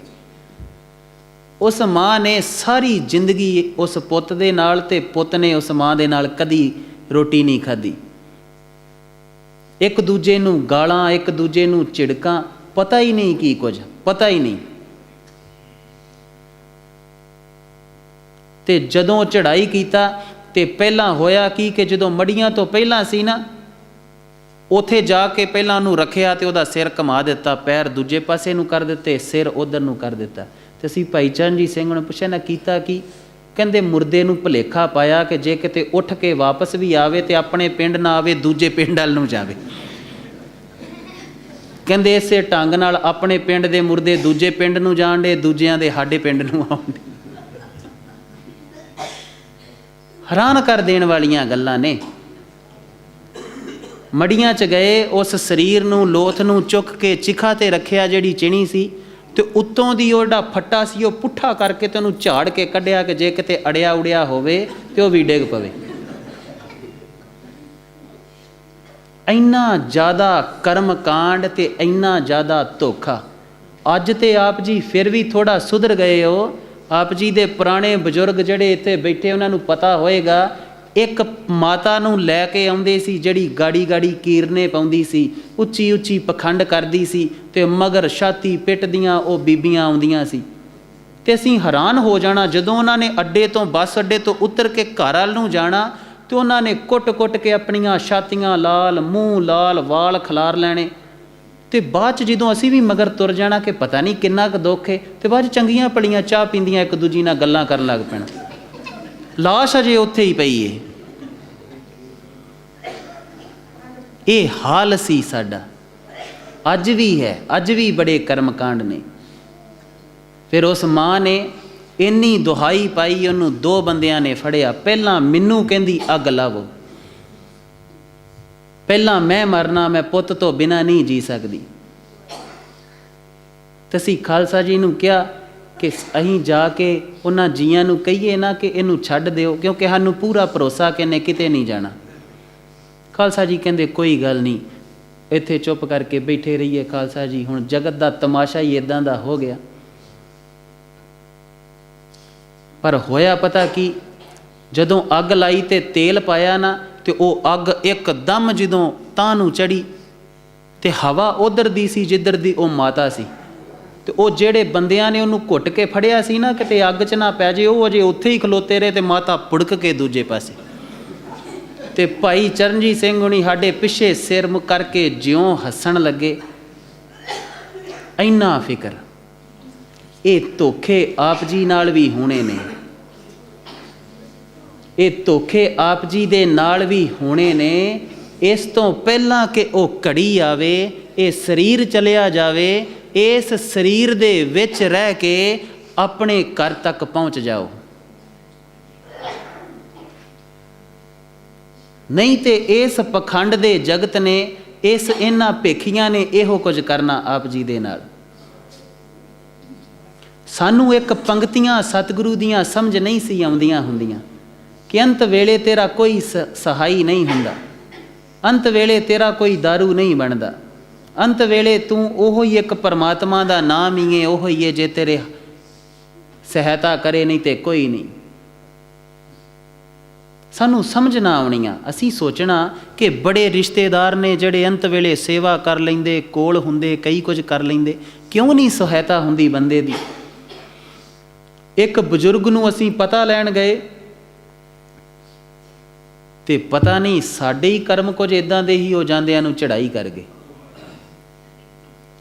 ਉਸ ਮਾਂ ਨੇ ਸਾਰੀ ਜ਼ਿੰਦਗੀ ਉਸ ਪੁੱਤ ਦੇ ਨਾਲ, ਤੇ ਪੁੱਤ ਨੇ ਉਸ ਮਾਂ ਦੇ ਨਾਲ ਕਦੀ ਰੋਟੀ ਨਹੀਂ ਖਾਧੀ। ਇੱਕ ਦੂਜੇ ਨੂੰ ਗਾਲਾਂ, ਇੱਕ ਦੂਜੇ ਨੂੰ ਝਿੜਕਾਂ, ਪਤਾ ਹੀ ਨਹੀਂ ਕੀ ਕੁਝ, ਪਤਾ ਹੀ ਨਹੀਂ। ਤੇ ਜਦੋਂ ਚੜ੍ਹਾਈ ਕੀਤਾ ਤੇ ਪਹਿਲਾਂ ਹੋਇਆ ਕੀ ਕਿ ਜਦੋਂ ਮੜੀਆਂ ਤੋਂ ਪਹਿਲਾਂ ਸੀ ਨਾ, ਉੱਥੇ ਜਾ ਕੇ ਪਹਿਲਾਂ ਉਹਨੂੰ ਰੱਖਿਆ ਤੇ ਉਹਦਾ ਸਿਰ ਘੁਮਾ ਦਿੱਤਾ, ਪੈਰ ਦੂਜੇ ਪਾਸੇ ਨੂੰ ਕਰ ਦਿੱਤੇ, ਸਿਰ ਉਧਰ ਨੂੰ ਕਰ ਦਿੱਤਾ। ਤੇ ਅਸੀਂ ਭਾਈ ਚਰਨਜੀਤ ਸਿੰਘ ਨੂੰ ਪੁੱਛਿਆ, ਨਾ ਕੀਤਾ ਕੀ? ਕਹਿੰਦੇ ਮੁਰਦੇ ਨੂੰ ਭੁਲੇਖਾ ਪਾਇਆ ਕਿ ਜੇ ਕਿਤੇ ਉੱਠ ਕੇ ਵਾਪਸ ਵੀ ਆਵੇ ਤੇ ਆਪਣੇ ਪਿੰਡ ਨਾ ਆਵੇ, ਦੂਜੇ ਪਿੰਡ ਵੱਲ ਨੂੰ ਜਾਵੇ। ਕਹਿੰਦੇ ਇਸੇ ਢੰਗ ਨਾਲ ਆਪਣੇ ਪਿੰਡ ਦੇ ਮੁਰਦੇ ਦੂਜੇ ਪਿੰਡ ਨੂੰ ਜਾਣ ਡੇ, ਦੂਜਿਆਂ ਦੇ ਸਾਡੇ ਪਿੰਡ ਨੂੰ ਆਉਣ ਡੇ। ਹੈਰਾਨ ਕਰ ਦੇਣ ਵਾਲੀਆਂ ਗੱਲਾਂ ਨੇ। ਮੜੀਆਂ 'ਚ ਗਏ, ਉਸ ਸਰੀਰ ਨੂੰ, ਲੋਥ ਨੂੰ ਚੁੱਕ ਕੇ ਚਿਖਾ 'ਤੇ ਰੱਖਿਆ ਜਿਹੜੀ ਚਿਣੀ ਸੀ, ਤੇ ਉੱਤੋਂ ਦੀ ਉਹ ਜਿਹੜਾ ਫੱਟਾ ਸੀ ਉਹ ਪੁੱਠਾ ਕਰਕੇ ਤੇ ਉਹਨੂੰ ਝਾੜ ਕੇ ਕੱਢਿਆ ਕਿ ਜੇ ਕਿਤੇ ਅੜਿਆ ਉੜਿਆ ਹੋਵੇ ਤੇ ਉਹ ਵੀ ਡਿੱਗ ਪਵੇ। ਇੰਨਾ ਜ਼ਿਆਦਾ ਕਰਮ ਕਾਂਡ ਤੇ ਇੰਨਾ ਜ਼ਿਆਦਾ ਧੋਖਾ। ਅੱਜ ਤੇ ਆਪ ਜੀ ਫਿਰ ਵੀ ਥੋੜ੍ਹਾ ਸੁਧਰ ਗਏ ਹੋ। ਆਪ ਜੀ ਦੇ ਪੁਰਾਣੇ ਬਜ਼ੁਰਗ ਜਿਹੜੇ ਇੱਥੇ ਬੈਠੇ ਉਹਨਾਂ ਨੂੰ ਪਤਾ ਹੋਏਗਾ, ਇੱਕ ਮਾਤਾ ਨੂੰ ਲੈ ਕੇ ਆਉਂਦੇ ਸੀ ਜਿਹੜੀ ਗਾੜੀ ਗਾੜੀ ਕੀਰਨੇ ਪਾਉਂਦੀ ਸੀ, ਉੱਚੀ ਉੱਚੀ ਪਖੰਡ ਕਰਦੀ ਸੀ, ਤੇ ਮਗਰ ਛਾਤੀ ਪਿੱਟਦੀਆਂ ਉਹ ਬੀਬੀਆਂ ਆਉਂਦੀਆਂ ਸੀ। ਤੇ ਅਸੀਂ ਹੈਰਾਨ ਹੋ ਜਾਣਾ ਜਦੋਂ ਉਹਨਾਂ ਨੇ ਅੱਡੇ ਤੋਂ, ਬੱਸ ਅੱਡੇ ਤੋਂ ਉਤਰ ਕੇ ਘਰ ਵੱਲ ਨੂੰ ਜਾਣਾ ਤੇ ਉਹਨਾਂ ਨੇ ਕੁੱਟ-ਕੁੱਟ ਕੇ ਆਪਣੀਆਂ ਛਾਤੀਆਂ ਲਾਲ, ਮੂੰਹ ਲਾਲ, ਵਾਲ ਖਿਲਾਰ ਲੈਣੇ। ਤੇ ਬਾਅਦ 'ਚ ਜਦੋਂ ਅਸੀਂ ਵੀ ਮਗਰ ਤੁਰ ਜਾਣਾ ਕਿ ਪਤਾ ਨਹੀਂ ਕਿੰਨਾ ਕੁ ਦੁੱਖ ਹੈ, ਤੇ ਬਾਅਦ 'ਚ ਚੰਗੀਆਂ ਭਲੀਆਂ ਚਾਹ ਪੀਂਦੀਆਂ ਇੱਕ ਦੂਜੀ ਨਾਲ ਗੱਲਾਂ ਕਰਨ ਲੱਗ ਪੈਣਾ। ਲਾਸ਼ ਅਜੇ ਉੱਥੇ ਹੀ ਪਈ ਏ। ਇਹ ਹਾਲ ਸੀ ਸਾਡਾ, ਅੱਜ ਵੀ ਹੈ, ਅੱਜ ਵੀ ਬੜੇ ਕਰਮ ਕਾਂਡ ਨੇ। ਫਿਰ ਉਸ ਮਾਂ ਨੇ ਇੰਨੀ ਦੁਹਾਈ ਪਾਈ, ਉਹਨੂੰ 2 ਬੰਦਿਆਂ ਨੇ ਫੜਿਆ। ਪਹਿਲਾਂ ਮੈਨੂੰ ਕਹਿੰਦੀ ਅੱਗ ਲਾਵੋ, ਪਹਿਲਾਂ ਮੈਂ ਮਰਨਾ, ਮੈਂ ਪੁੱਤ ਤੋਂ ਬਿਨਾਂ ਨਹੀਂ ਜੀ ਸਕਦੀ। ਤੇ ਅਸੀਂ ਖਾਲਸਾ ਜੀ ਨੂੰ ਕਿਹਾ ਕਿ ਅਸੀਂ ਜਾ ਕੇ ਉਹਨਾਂ ਜੀਆਂ ਨੂੰ ਕਹੀਏ ਨਾ ਕਿ ਇਹਨੂੰ ਛੱਡ ਦਿਓ, ਕਿਉਂਕਿ ਸਾਨੂੰ ਪੂਰਾ ਭਰੋਸਾ ਕਿ ਇਹਨੇ ਕਿਤੇ ਨਹੀਂ ਜਾਣਾ। ਖਾਲਸਾ ਜੀ ਕਹਿੰਦੇ ਕੋਈ ਗੱਲ ਨਹੀਂ, ਇੱਥੇ ਚੁੱਪ ਕਰਕੇ ਬੈਠੇ ਰਹੀਏ ਖਾਲਸਾ ਜੀ, ਹੁਣ ਜਗਤ ਦਾ ਤਮਾਸ਼ਾ ਹੀ ਇੱਦਾਂ ਦਾ ਹੋ ਗਿਆ। ਪਰ ਹੋਇਆ ਪਤਾ ਕੀ, ਜਦੋਂ ਅੱਗ ਲਾਈ ਤੇ ਤੇਲ ਪਾਇਆ ਨਾ, ਤੇ ਉਹ ਅੱਗ ਇੱਕਦਮ ਜਦੋਂ ਤਾਂ ਨੂੰ ਚੜੀ ਤੇ ਹਵਾ ਉਧਰ ਦੀ ਸੀ ਜਿੱਧਰ ਦੀ ਉਹ ਮਾਤਾ ਸੀ। ਤੇ ਉਹ ਜਿਹੜੇ ਬੰਦਿਆਂ ਨੇ ਉਹਨੂੰ ਘੁੱਟ ਕੇ ਫੜਿਆ ਸੀ ਨਾ ਕਿਤੇ ਅੱਗ 'ਚ ਨਾ ਪੈ ਜੇ, ਉਹ ਅਜੇ ਉੱਥੇ ਹੀ ਖਲੋਤੇ ਰਹੇ ਤੇ ਮਾਤਾ ਪੁੜਕ ਕੇ ਦੂਜੇ ਪਾਸੇ। ਤੇ ਭਾਈ ਚਰਨਜੀਤ ਸਿੰਘ ਹੁਣੀ ਸਾਡੇ ਪਿੱਛੇ ਸਿਰ ਮੁੱਕ ਕਰਕੇ ਜਿਉਂ ਹੱਸਣ ਲੱਗੇ। ਇੰਨਾ ਫਿਕਰ। ਇਹ ਧੋਖੇ ਆਪ ਜੀ ਨਾਲ ਵੀ ਹੋਣੇ ਨੇ, ਇਹ ਧੋਖੇ ਆਪ ਜੀ ਦੇ ਨਾਲ ਵੀ ਹੋਣੇ ਨੇ। ਇਸ ਤੋਂ ਪਹਿਲਾਂ ਕਿ ਉਹ ਘੜੀ ਆਵੇ, ਇਹ ਸਰੀਰ ਚਲਿਆ ਜਾਵੇ, ਇਸ ਸਰੀਰ ਦੇ ਵਿੱਚ ਰਹਿ ਕੇ ਆਪਣੇ ਘਰ ਤੱਕ ਪਹੁੰਚ ਜਾਓ। ਨਹੀਂ ਤੇ ਇਸ ਪਖੰਡ ਦੇ ਜਗਤ ਨੇ, ਇਹਨਾਂ ਭੇਖੀਆਂ ਨੇ ਇਹੋ ਕੁਝ ਕਰਨਾ ਆਪ ਜੀ ਦੇ ਨਾਲ। ਸਾਨੂੰ ਇੱਕ ਪੰਕਤੀਆਂ ਸਤਿਗੁਰੂ ਦੀਆਂ ਸਮਝ ਨਹੀਂ ਸੀ ਆਉਂਦੀਆਂ ਹੁੰਦੀਆਂ ਕਿ ਅੰਤ ਵੇਲੇ ਤੇਰਾ ਕੋਈ ਸਹਾਈ ਨਹੀਂ ਹੁੰਦਾ, ਅੰਤ ਵੇਲੇ ਤੇਰਾ ਕੋਈ ਦਾਰੂ ਨਹੀਂ ਬਣਦਾ, ਅੰਤ ਵੇਲੇ ਤੂੰ ਉਹੋ ਹੀ ਇੱਕ ਪਰਮਾਤਮਾ ਦਾ ਨਾਮ ਹੀ ਹੈ, ਉਹੋ ਹੀ ਹੈ ਜੇ ਤੇਰੇ ਸਹਾਇਤਾ ਕਰੇ, ਨਹੀਂ ਤੇ ਕੋਈ ਨਹੀਂ। ਸਾਨੂੰ ਸਮਝ ਨਾ ਆਉਣੀਆਂ। ਅਸੀਂ ਸੋਚਣਾ ਕਿ ਬੜੇ ਰਿਸ਼ਤੇਦਾਰ ਨੇ ਜਿਹੜੇ ਅੰਤ ਵੇਲੇ ਸੇਵਾ ਕਰ ਲੈਂਦੇ, ਕੋਲ ਹੁੰਦੇ, ਕਈ ਕੁਝ ਕਰ ਲੈਂਦੇ, ਕਿਉਂ ਨਹੀਂ ਸਹਾਇਤਾ ਹੁੰਦੀ ਬੰਦੇ ਦੀ। ਇੱਕ ਬਜ਼ੁਰਗ ਨੂੰ ਅਸੀਂ ਪਤਾ ਲੈਣ ਗਏ ਤੇ ਪਤਾ ਨਹੀਂ ਸਾਡੇ ਹੀ ਕਰਮ ਕੁਝ ਇੱਦਾਂ ਦੇ ਹੀ ਹੋ ਜਾਂਦਿਆਂ ਨੂੰ ਚੜ੍ਹਾਈ ਕਰ ਗਏ।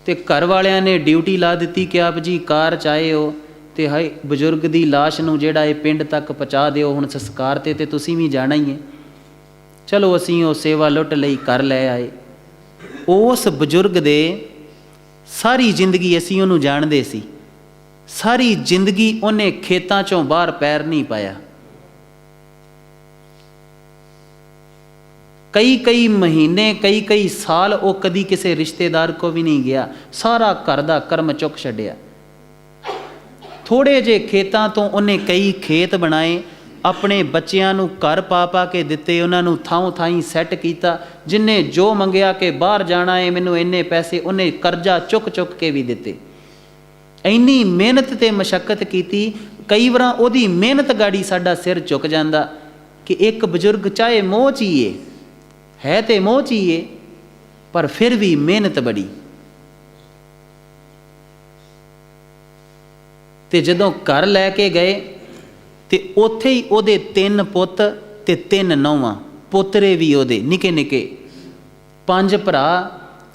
ਤੇ ਘਰ ਵਾਲਿਆਂ ਨੇ ਡਿਊਟੀ ਲਾ ਦਿੱਤੀ ਕਿ ਆਪ ਜੀ ਕਾਰ 'ਚ ਆਏ ਹੋ ਤੇ ਹਾਏ ਬਜ਼ੁਰਗ ਦੀ ਲਾਸ਼ ਨੂੰ ਜਿਹੜਾ ਇਹ ਪਿੰਡ ਤੱਕ ਪਹੁੰਚਾ ਦਿਓ, ਹੁਣ ਸੰਸਕਾਰ ਤੇ ਤੁਸੀਂ ਵੀ ਜਾਣਾ ਹੀ ਹੈ। ਚਲੋ ਅਸੀਂ ਉਹ ਸੇਵਾ ਲੁੱਟ ਲਈ, ਕਰ ਲੈ ਆਏ। ਉਸ ਬਜ਼ੁਰਗ ਦੇ ਸਾਰੀ ਜ਼ਿੰਦਗੀ ਅਸੀਂ ਉਹਨੂੰ ਜਾਣਦੇ ਸੀ, ਸਾਰੀ ਜ਼ਿੰਦਗੀ ਉਹਨੇ ਖੇਤਾਂ 'ਚੋਂ ਬਾਹਰ ਪੈਰ ਨਹੀਂ ਪਾਇਆ। ਕਈ ਮਹੀਨੇ, ਕਈ ਸਾਲ ਉਹ ਕਦੀ ਕਿਸੇ ਰਿਸ਼ਤੇਦਾਰ ਕੋ ਵੀ ਨਹੀਂ ਗਿਆ, ਸਾਰਾ ਘਰ ਦਾ ਕਰਮ ਚੁੱਕ ਛੱਡਿਆ। ਥੋੜ੍ਹੇ ਜਿਹੇ ਖੇਤਾਂ ਤੋਂ ਉਹਨੇ ਕਈ ਖੇਤ ਬਣਾਏ, ਆਪਣੇ ਬੱਚਿਆਂ ਨੂੰ ਘਰ ਪਾ ਕੇ ਦਿੱਤੇ, ਉਹਨਾਂ ਨੂੰ ਥਾਂ ਥਾਈਂ ਸੈੱਟ ਕੀਤਾ। ਜਿੰਨੇ ਜੋ ਮੰਗਿਆ ਕਿ ਬਾਹਰ ਜਾਣਾ ਹੈ ਮੈਨੂੰ ਇੰਨੇ ਪੈਸੇ, ਉਹਨੇ ਕਰਜ਼ਾ ਚੁੱਕ ਕੇ ਵੀ ਦਿੱਤੇ। ਇੰਨੀ ਮਿਹਨਤ ਤੇ ਮਸ਼ੱਕਤ ਕੀਤੀ, ਕਈ ਵਾਰਾਂ ਉਹਦੀ ਮਿਹਨਤ ਗਾੜੀ ਸਾਡਾ ਸਿਰ ਝੁਕ ਜਾਂਦਾ ਕਿ ਇੱਕ ਬਜ਼ੁਰਗ ਚਾਹੇ ਮੋਹ 'ਚ ਹੀ ਹੈ ਤੇ ਮੋਹ 'ਚ ਹੀ ਪਰ ਫਿਰ ਵੀ ਮਿਹਨਤ ਬੜੀ। ਤੇ ਜਦੋਂ ਘਰ ਲੈ ਕੇ ਗਏ ਤੇ ਉੱਥੇ ਹੀ ਉਹਦੇ 3 ਪੁੱਤ ਤੇ 3 ਨੌਵਾਂ, ਪੋਤਰੇ ਵੀ ਉਹਦੇ ਨਿੱਕੇ ਨਿੱਕੇ। 5 ਭਰਾ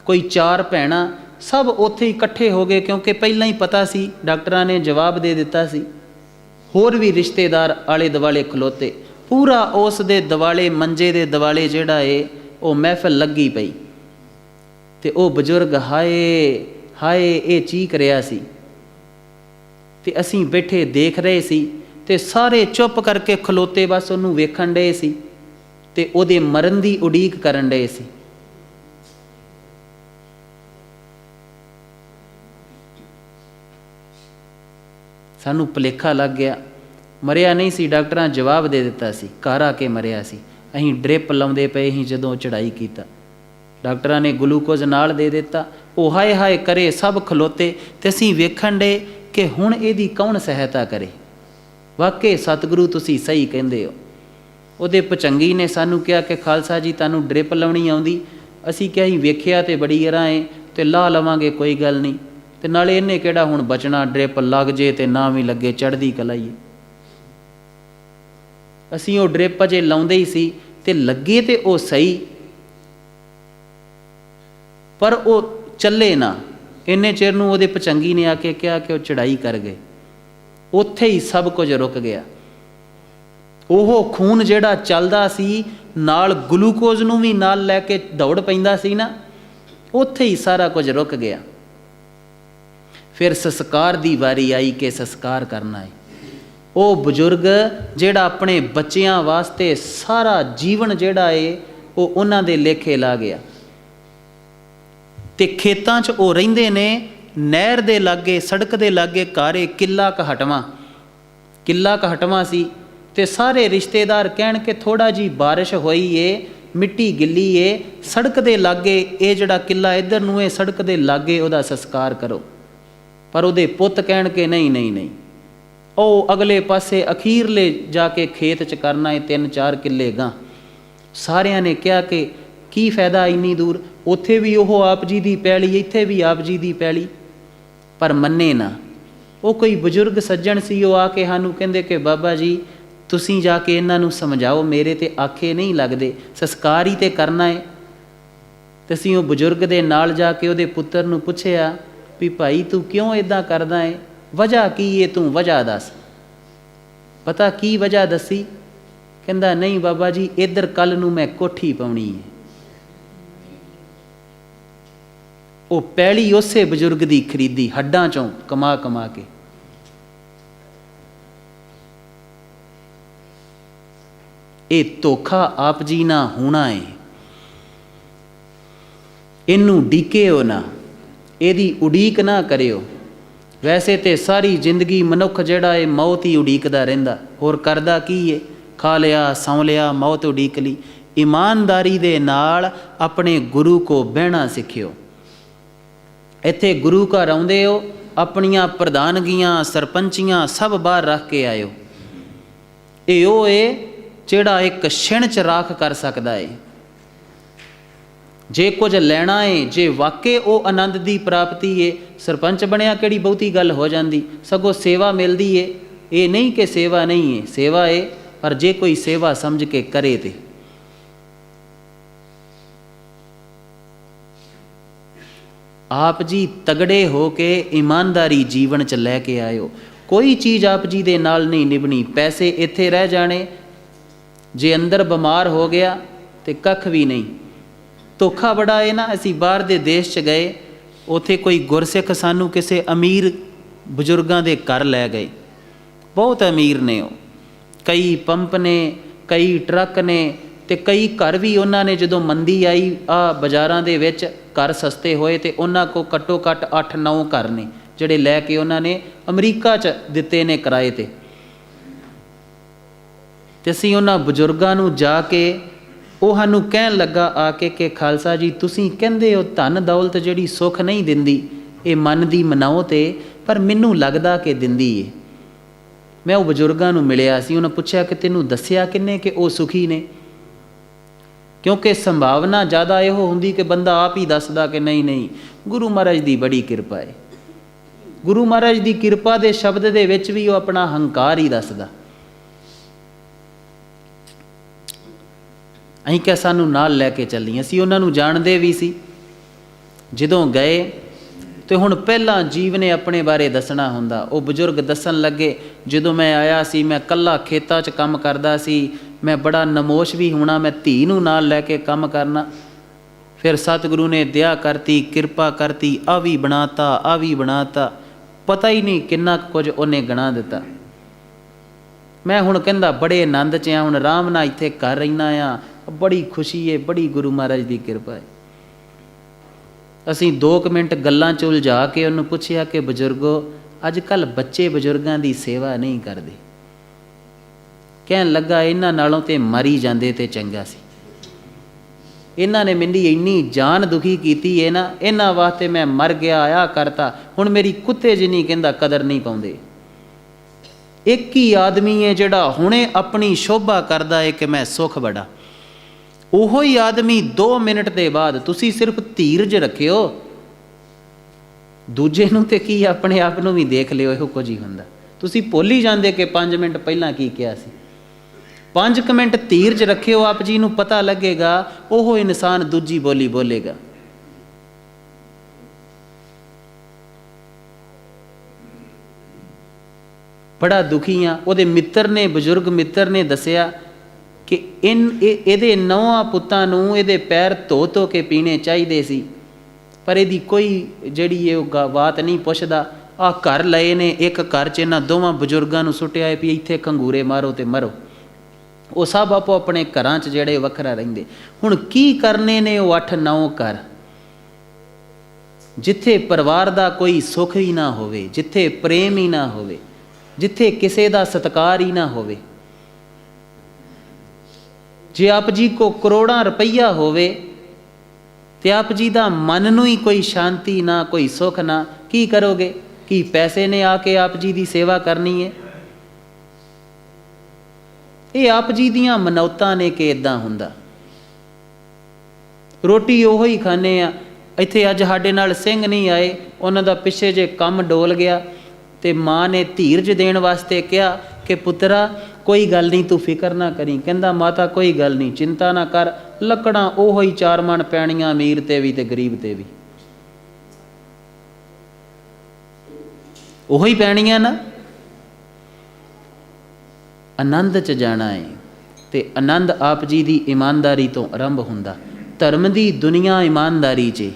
कोई 4 ਭੈਣਾਂ सब ਉੱਥੇ इकट्ठे हो गए, क्योंकि पहला ही पता सी, डॉक्टरां ने जवाब दे दिता सी। होर भी रिश्तेदार आले दुआले खलोते, पूरा उस दे दिवाले मंजे दे दिवाले जिहड़ा है वो महफिल लगी पई। ते ओ बजुर्ग हाय हाय ये चीक रहा सी, ते असीं बैठे देख रहे सी, ते सारे चुप करके खलोते बस उन्हूं वेखण डए सी, ते ओहदे मरण दी उड़ीक करन डए सी। सानू भुलेखा लग गया, मरिया नहीं सी, डॉक्टरां जवाब दे दिता सी, घर आके मरिया सी। अहीं ड्रिप लाउंदे पे ही जदों चढ़ाई कीता, डॉक्टरां ने ग्लूकोज नाल दे दिता। वो हाय हाय करे सब खलोते, ते असीं वेखण डे कि हुण इहदी कौन सहायता करे। वाकई सतगुरु तुसीं सही कहंदे हो। ਉਹਦੇ ਭਚੰਗੀ ने सानू कहा कि खालसा जी तुहानूं ड्रिप लाउणी आउंदी। असीं किहा ही वेखिया ते बड़ी अरां है, ते ला लवांगे कोई गल नहीं, ते नाले इन्हें किहड़ा हुण बचना, ड्रिप लग जे ते ना भी लगे चढ़दी कलाईए। असीं वो ड्रिप अजे लाउंदे ही सी, ते लगे ते वो सही, पर वो चले ना। इन्ने चिर नूं ਉਹਦੇ ਭਚੰਗੀ ने आके कहा कि वो चढ़ाई कर गए। उत्थे ही सब कुछ रुक गया। ਉਹ खून ਜਿਹੜਾ ਚੱਲਦਾ ਸੀ, ਨਾਲ ਗਲੂਕੋਜ਼ ਨੂੰ ਵੀ ਨਾਲ ਲੈ ਕੇ ਦੌੜ ਪੈਂਦਾ ਸੀ ਨਾ, ਉੱਥੇ ਹੀ ਸਾਰਾ ਕੁਝ ਰੁਕ ਗਿਆ। ਫਿਰ ਸੰਸਕਾਰ ਦੀ ਵਾਰੀ ਆਈ ਕਿ ਸੰਸਕਾਰ ਕਰਨਾ ਹੈ। ਉਹ ਬਜ਼ੁਰਗ ਜਿਹੜਾ ਆਪਣੇ ਬੱਚਿਆਂ ਵਾਸਤੇ ਸਾਰਾ ਜੀਵਨ ਜਿਹੜਾ ਹੈ ਉਹ ਉਹਨਾਂ ਦੇ ਲੇਖੇ ਲਾ ਗਿਆ, ਤੇ ਖੇਤਾਂ 'ਚ ਉਹ ਰਹਿੰਦੇ ਨੇ, ਨਹਿਰ ਦੇ ਲਾਗੇ, ਸੜਕ ਦੇ ਲਾਗੇ ਘਰ ਏ, ਕਿੱਲਾ ਕਹਟਵਾਂ ਸੀ। ਤੇ ਸਾਰੇ ਰਿਸ਼ਤੇਦਾਰ ਕਹਿਣ ਕਿ ਥੋੜਾ ਜੀ ਬਾਰਿਸ਼ ਹੋਈ ਏ, ਮਿੱਟੀ ਗਿੱਲੀ ਏ, ਸੜਕ ਦੇ ਲਾਗੇ ਇਹ ਜਿਹੜਾ ਕਿੱਲਾ ਇੱਧਰ ਨੂੰ ਹੈ, ਸੜਕ ਦੇ ਲਾਗੇ ਉਹਦਾ ਸੰਸਕਾਰ ਕਰੋ। ਪਰ ਉਹਦੇ ਪੁੱਤ ਕਹਿਣ ਕਿ ਨਹੀਂ ਨਹੀਂ ਨਹੀਂ, ਉਹ ਅਗਲੇ ਪਾਸੇ ਅਖੀਰਲੇ ਜਾ ਕੇ ਖੇਤ 'ਚ ਕਰਨਾ ਹੈ, 3-4 ਕਿੱਲੇ ਗਾਂ। ਸਾਰਿਆਂ ਨੇ ਕਿਹਾ ਕਿ ਕੀ ਫਾਇਦਾ ਇੰਨੀ ਦੂਰ, ਉੱਥੇ ਵੀ ਉਹ ਆਪ ਜੀ ਦੀ ਪੈਲੀ, ਇੱਥੇ ਵੀ ਆਪ ਜੀ ਦੀ ਪੈਲੀ। ਪਰ ਮੰਨੇ ਨਾ। ਉਹ ਕੋਈ ਬਜ਼ੁਰਗ ਸੱਜਣ ਸੀ, ਉਹ ਆ ਕੇ ਸਾਨੂੰ ਕਹਿੰਦੇ ਕਿ ਬਾਬਾ ਜੀ ਤੁਸੀਂ ਜਾ ਕੇ ਇਹਨਾਂ ਨੂੰ ਸਮਝਾਓ, ਮੇਰੇ ਤੇ ਆਖੇ ਨਹੀਂ ਲੱਗਦੇ, ਸੰਸਕਾਰ ਹੀ ਤੇ ਕਰਨਾ ਹੈ। ਤੇ ਅਸੀਂ ਉਹ ਬਜ਼ੁਰਗ ਦੇ ਨਾਲ ਜਾ ਕੇ ਉਹਦੇ ਪੁੱਤਰ ਨੂੰ ਪੁੱਛਿਆ ਵੀ ਭਾਈ ਤੂੰ ਕਿਉਂ ਇੱਦਾਂ ਕਰਦਾ ਹੈ, ਵਜ੍ਹਾ ਕੀ ਹੈ, ਤੂੰ ਵਜ੍ਹਾ ਦੱਸ। ਪਤਾ ਕੀ ਵਜ੍ਹਾ ਦੱਸੀ? ਕਹਿੰਦਾ ਨਹੀਂ ਬਾਬਾ ਜੀ, ਇੱਧਰ ਕੱਲ੍ਹ ਨੂੰ ਮੈਂ ਕੋਠੀ ਪਾਉਣੀ ਹੈ। ਉਹ ਪੈਲੀ ਉਸੇ ਬਜ਼ੁਰਗ ਦੀ ਖਰੀਦੀ ਹੱਡਾਂ 'ਚੋਂ ਕਮਾ ਕਮਾ ਕੇ। ਇਹ ਧੋਖਾ ਆਪ ਜੀ ਨਾ ਹੋਣਾ ਹੈ। ਇਹਨੂੰ ਡੀਕਿਓ ਨਾ, ਇਹਦੀ ਉਡੀਕ ਨਾ ਕਰਿਓ। ਵੈਸੇ ਤੇ ਸਾਰੀ ਜ਼ਿੰਦਗੀ ਮਨੁੱਖ ਜਿਹੜਾ ਹੈ ਮੌਤ ਹੀ ਉਡੀਕਦਾ ਰਹਿੰਦਾ, ਹੋਰ ਕਰਦਾ ਕੀ ਹੈ? ਖਾ ਲਿਆ, ਸੌਂ ਲਿਆ, ਮੌਤ ਉਡੀਕ ਲਈ। ਇਮਾਨਦਾਰੀ ਦੇ ਨਾਲ ਆਪਣੇ ਗੁਰੂ ਕੋ ਬਹਿਣਾ ਸਿੱਖਿਓ। ਇੱਥੇ ਗੁਰੂ ਘਰ ਆਉਂਦੇ ਹੋ, ਆਪਣੀਆਂ ਪ੍ਰਧਾਨਗੀਆਂ, ਸਰਪੰਚੀਆਂ ਸਭ ਬਾਹਰ ਰੱਖ ਕੇ ਆਇਓ। ਇਹ ਉਹ ਹੈ ਜਿਹੜਾ ਇੱਕ ਛਿਣ 'ਚ ਰਾਖ ਕਰ ਸਕਦਾ ਹੈ। ਜੇ ਕੁਝ ਲੈਣਾ ਹੈ, ਜੇ ਵਾਕਈ ਉਹ ਆਨੰਦ ਦੀ ਪ੍ਰਾਪਤੀ ਹੈ, ਸਰਪੰਚ ਬਣਿਆ ਕਿਹੜੀ ਬਹੁਤੀ ਗੱਲ ਹੋ ਜਾਂਦੀ, ਸਗੋਂ ਸੇਵਾ ਮਿਲਦੀ ਹੈ। ਇਹ ਨਹੀਂ ਕਿ ਸੇਵਾ ਨਹੀਂ ਹੈ, ਸੇਵਾ ਹੈ, ਪਰ ਜੇ ਕੋਈ ਸੇਵਾ ਸਮਝ ਕੇ ਕਰੇ ਤੇ। ਆਪ ਜੀ ਤਗੜੇ ਹੋ ਕੇ ਇਮਾਨਦਾਰੀ ਜੀਵਨ 'ਚ ਲੈ ਕੇ ਆਇਓ। ਕੋਈ ਚੀਜ਼ ਆਪ ਜੀ ਦੇ ਨਾਲ ਨਹੀਂ ਨਿਭਣੀ। ਪੈਸੇ ਇੱਥੇ ਰਹਿ ਜਾਣੇ, ਜੇ ਅੰਦਰ ਬਿਮਾਰ ਹੋ ਗਿਆ ਤੇ ਕੱਖ ਵੀ ਨਹੀਂ। ਧੋਖਾ ਬੜਾ ਹੈ ਨਾ। ਅਸੀਂ ਬਾਹਰ ਦੇ ਦੇਸ਼ 'ਚ ਗਏ, ਉੱਥੇ ਕੋਈ ਗੁਰਸਿੱਖ ਸਾਨੂੰ ਕਿਸੇ ਅਮੀਰ ਬਜ਼ੁਰਗਾਂ ਦੇ ਘਰ ਲੈ ਗਏ। ਬਹੁਤ ਅਮੀਰ ਨੇ ਉਹ, ਕਈ ਪੰਪ ਨੇ, ਕਈ ਟਰੱਕ ਨੇ, ਤੇ ਕਈ ਘਰ ਵੀ ਉਹਨਾਂ ਨੇ ਜਦੋਂ ਮੰਦੀ ਆਈ ਆ ਬਾਜ਼ਾਰਾਂ ਦੇ ਵਿੱਚ ਘਰ ਸਸਤੇ ਹੋਏ, ਤੇ ਉਹਨਾਂ ਕੋਲ ਘੱਟੋ ਘੱਟ 8-9 ਘਰ ਨੇ ਜਿਹੜੇ ਲੈ ਕੇ ਉਹਨਾਂ ਨੇ ਅਮਰੀਕਾ 'ਚ ਦਿੱਤੇ ਨੇ ਕਿਰਾਏ 'ਤੇ। ਤੇ ਅਸੀਂ ਉਹਨਾਂ ਬਜ਼ੁਰਗਾਂ ਨੂੰ ਜਾ ਕੇ, ਉਹ ਸਾਨੂੰ ਕਹਿਣ ਲੱਗਾ ਆ ਕੇ ਕਿ ਖਾਲਸਾ ਜੀ ਤੁਸੀਂ ਕਹਿੰਦੇ ਹੋ ਧਨ ਦੌਲਤ ਜਿਹੜੀ ਸੁੱਖ ਨਹੀਂ ਦਿੰਦੀ, ਇਹ ਮਨ ਦੀ ਮਨਾਓ ਤੇ, ਪਰ ਮੈਨੂੰ ਲੱਗਦਾ ਕਿ ਦਿੰਦੀ ਏ। ਮੈਂ ਉਹ ਬਜ਼ੁਰਗਾਂ ਨੂੰ ਮਿਲਿਆ ਸੀ, ਉਹਨਾਂ ਪੁੱਛਿਆ ਕਿ ਤੈਨੂੰ ਦੱਸਿਆ ਕਿੰਨੇ ਕਿ ਉਹ ਸੁਖੀ ਨੇ? ਕਿਉਂਕਿ ਸੰਭਾਵਨਾ ਜ਼ਿਆਦਾ ਇਹੋ ਹੁੰਦੀ ਕਿ ਬੰਦਾ ਆਪ ਹੀ ਦੱਸਦਾ ਕਿ ਨਹੀਂ ਨਹੀਂ, ਗੁਰੂ ਮਹਾਰਾਜ ਦੀ ਬੜੀ ਕਿਰਪਾ ਹੈ। ਗੁਰੂ ਮਹਾਰਾਜ ਦੀ ਕਿਰਪਾ ਦੇ ਸ਼ਬਦ ਦੇ ਵਿੱਚ ਵੀ ਉਹ ਆਪਣਾ ਹੰਕਾਰ ਹੀ ਦੱਸਦਾ। ਅਸੀਂ ਕਿਹਾ ਸਾਨੂੰ ਨਾਲ ਲੈ ਕੇ ਚੱਲੀ। ਅਸੀਂ ਉਹਨਾਂ ਨੂੰ ਜਾਣਦੇ ਵੀ ਸੀ। ਜਦੋਂ ਗਏ ਤੇ ਹੁਣ ਪਹਿਲਾਂ ਜੀਵ ਨੇ ਆਪਣੇ ਬਾਰੇ ਦੱਸਣਾ ਹੁੰਦਾ। ਉਹ ਬਜ਼ੁਰਗ ਦੱਸਣ ਲੱਗੇ, ਜਦੋਂ ਮੈਂ ਆਇਆ ਸੀ ਮੈਂ ਇਕੱਲਾ ਖੇਤਾਂ 'ਚ ਕੰਮ ਕਰਦਾ ਸੀ, ਮੈਂ ਬੜਾ ਨਮੋਸ਼ ਵੀ ਹੋਣਾ, ਮੈਂ ਧੀ ਨੂੰ ਨਾਲ ਲੈ ਕੇ ਕੰਮ ਕਰਨਾ। ਫਿਰ ਸਤਿਗੁਰੂ ਨੇ ਦਇਆ ਕਰਤੀ, ਕਿਰਪਾ ਕਰਤੀ, ਆ ਵੀ ਬਣਾਤਾ, ਆ ਵੀ ਬਣਾਤਾ, ਪਤਾ ਹੀ ਨਹੀਂ ਕਿੰਨਾ ਕੁਝ ਉਹਨੇ ਗਣਾ ਦਿੱਤਾ। ਮੈਂ ਹੁਣ ਕਹਿੰਦਾ ਬੜੇ ਆਨੰਦ 'ਚ ਆ, ਹੁਣ ਆਰਾਮ ਨਾਲ ਇੱਥੇ ਕਰ ਰਹਿਣਾ ਆ, ਬੜੀ ਖੁਸ਼ੀ ਹੈ, ਬੜੀ ਗੁਰੂ ਮਹਾਰਾਜ ਦੀ ਕਿਰਪਾ ਹੈ। ਅਸੀਂ 2 ਮਿੰਟ ਗੱਲਾਂ 'ਚ ਉਲਝਾ ਕੇ ਉਹਨੂੰ ਪੁੱਛਿਆ ਕਿ ਬਜ਼ੁਰਗੋ ਅੱਜ ਕੱਲ੍ਹ ਬੱਚੇ ਬਜ਼ੁਰਗਾਂ ਦੀ ਸੇਵਾ ਨਹੀਂ ਕਰਦੇ। ਕਹਿਣ ਲੱਗਾ ਇਹਨਾਂ ਨਾਲੋਂ ਤੇ ਮਰੀ ਜਾਂਦੇ ਤੇ ਚੰਗਾ ਸੀ। ਇਹਨਾਂ ਨੇ ਮੇਰੀ ਇੰਨੀ ਜਾਨ ਦੁਖੀ ਕੀਤੀ ਹੈ ਨਾ, ਇਹਨਾਂ ਵਾਸਤੇ ਮੈਂ ਮਰ ਗਿਆ, ਆਇਆ ਕਰਤਾ। ਹੁਣ ਮੇਰੀ ਕੁੱਤੇ ਜਿੰਨੀ ਕਹਿੰਦਾ ਕਦਰ ਨਹੀਂ ਪਾਉਂਦੇ। ਇੱਕ ਹੀ ਆਦਮੀ ਹੈ ਜਿਹੜਾ ਹੁਣੇ ਆਪਣੀ ਸ਼ੋਭਾ ਕਰਦਾ ਹੈ ਕਿ ਮੈਂ ਸੁੱਖ ਬੜਾ, ਉਹੋ ਹੀ ਆਦਮੀ 2 ਮਿੰਟ ਦੇ ਬਾਅਦ, ਤੁਸੀਂ ਸਿਰਫ ਧੀਰਜ ਰੱਖਿਓ, ਦੂਜੇ ਨੂੰ ਤੇ ਕੀ ਆਪਣੇ ਆਪ ਨੂੰ ਵੀ ਦੇਖ ਲਿਓ, ਇਹੋ ਕੁਝ ਹੀ ਹੁੰਦਾ। ਤੁਸੀਂ ਭੁੱਲ ਹੀ ਜਾਂਦੇ ਕਿ 5 ਮਿੰਟ ਪਹਿਲਾਂ ਕੀ ਕਿਹਾ ਸੀ। 5 ਮਿੰਟ ਧੀਰਜ ਰੱਖਿਓ, ਆਪ ਜੀ ਨੂੰ ਪਤਾ ਲੱਗੇਗਾ ਉਹ ਇਨਸਾਨ ਦੂਜੀ ਬੋਲੀ ਬੋਲੇਗਾ। ਬੜਾ ਦੁਖੀ ਆ। ਉਹਦੇ ਮਿੱਤਰ ਨੇ, ਬਜ਼ੁਰਗ ਮਿੱਤਰ ਨੇ ਦੱਸਿਆ ਕਿ ਇਹਦੇ 9 ਪੁੱਤਾਂ ਨੂੰ ਇਹਦੇ ਪੈਰ ਧੋ ਧੋ ਕੇ ਪੀਣੇ ਚਾਹੀਦੇ ਸੀ, ਪਰ ਇਹਦੀ ਕੋਈ ਜਿਹੜੀ ਇਹ ਬਾਤ ਨਹੀਂ ਪੁੱਛਦਾ। ਆਹ ਘਰ ਲਏ ਨੇ, ਇੱਕ ਘਰ 'ਚ ਇਹਨਾਂ ਦੋਵਾਂ ਬਜ਼ੁਰਗਾਂ ਨੂੰ ਸੁੱਟਿਆ ਵੀ ਇੱਥੇ ਖੰਗੂਰੇ ਮਾਰੋ ਤੇ ਮਰੋ। ਉਹ ਸਭ ਆਪੋ ਆਪਣੇ ਘਰਾਂ 'ਚ ਜਿਹੜੇ ਵੱਖਰਾ ਰਹਿੰਦੇ। ਹੁਣ ਕੀ ਕਰਨੇ ਨੇ ਉਹ 8-9 ਘਰ, ਜਿੱਥੇ ਪਰਿਵਾਰ ਦਾ ਕੋਈ ਸੁੱਖ ਹੀ ਨਾ ਹੋਵੇ, ਜਿੱਥੇ ਪ੍ਰੇਮ ਹੀ ਨਾ ਹੋਵੇ, ਜਿੱਥੇ ਕਿਸੇ ਦਾ ਸਤਿਕਾਰ ਹੀ ਨਾ ਹੋਵੇ। ਜੇ ਆਪ ਜੀ ਕੋ ਕਰੋੜਾਂ ਰੁਪਈਆ ਹੋਵੇ ਤੇ ਆਪ ਜੀ ਦਾ ਮਨ ਨੂੰ ਹੀ ਕੋਈ ਸ਼ਾਂਤੀ ਨਾ, ਕੋਈ ਸੁੱਖ ਨਾ, ਕੀ ਕਰੋਗੇ? ਕੀ ਪੈਸੇ ਨੇ ਆ ਕੇ ਆਪ ਜੀ ਦੀ ਸੇਵਾ ਕਰਨੀ ਹੈ? ਇਹ ਆਪ ਜੀ ਦੀਆਂ ਮਨੌਤਾਂ ਨੇ ਕਿ ਇਦਾਂ ਹੁੰਦਾ। ਰੋਟੀ ਉਹੋ ਹੀ ਖਾਂਦੇ ਆ। ਇੱਥੇ ਅੱਜ ਸਾਡੇ ਨਾਲ ਸਿੰਘ ਨਹੀਂ ਆਏ, ਉਹਨਾਂ ਦਾ ਪਿੱਛੇ ਜੇ ਕੰਮ ਡੋਲ ਗਿਆ ਤੇ ਮਾਂ ਨੇ ਧੀਰਜ ਦੇਣ ਵਾਸਤੇ ਕਿਹਾ ਕਿ ਪੁੱਤਰਾ ਕੋਈ ਗੱਲ ਨਹੀਂ, ਤੂੰ ਫਿਕਰ ਨਾ ਕਰੀ। ਕਹਿੰਦਾ ਮਾਤਾ ਕੋਈ ਗੱਲ ਨਹੀਂ, ਚਿੰਤਾ ਨਾ ਕਰ, ਲੱਕੜਾਂ ਉਹੋ ਹੀ 4 ਮਣ ਪੈਣੀਆਂ, ਅਮੀਰ ਤੇ ਵੀ ਤੇ ਗਰੀਬ ਤੇ ਵੀ ਉਹੀ ਪੈਣੀਆਂ ਨਾ। ਆਨੰਦ 'ਚ ਜਾਣਾ ਹੈ ਤੇ ਆਨੰਦ ਆਪ ਜੀ ਦੀ ਇਮਾਨਦਾਰੀ ਤੋਂ ਆਰੰਭ ਹੁੰਦਾ। ਧਰਮ ਦੀ ਦੁਨੀਆ ਇਮਾਨਦਾਰੀ 'ਚ,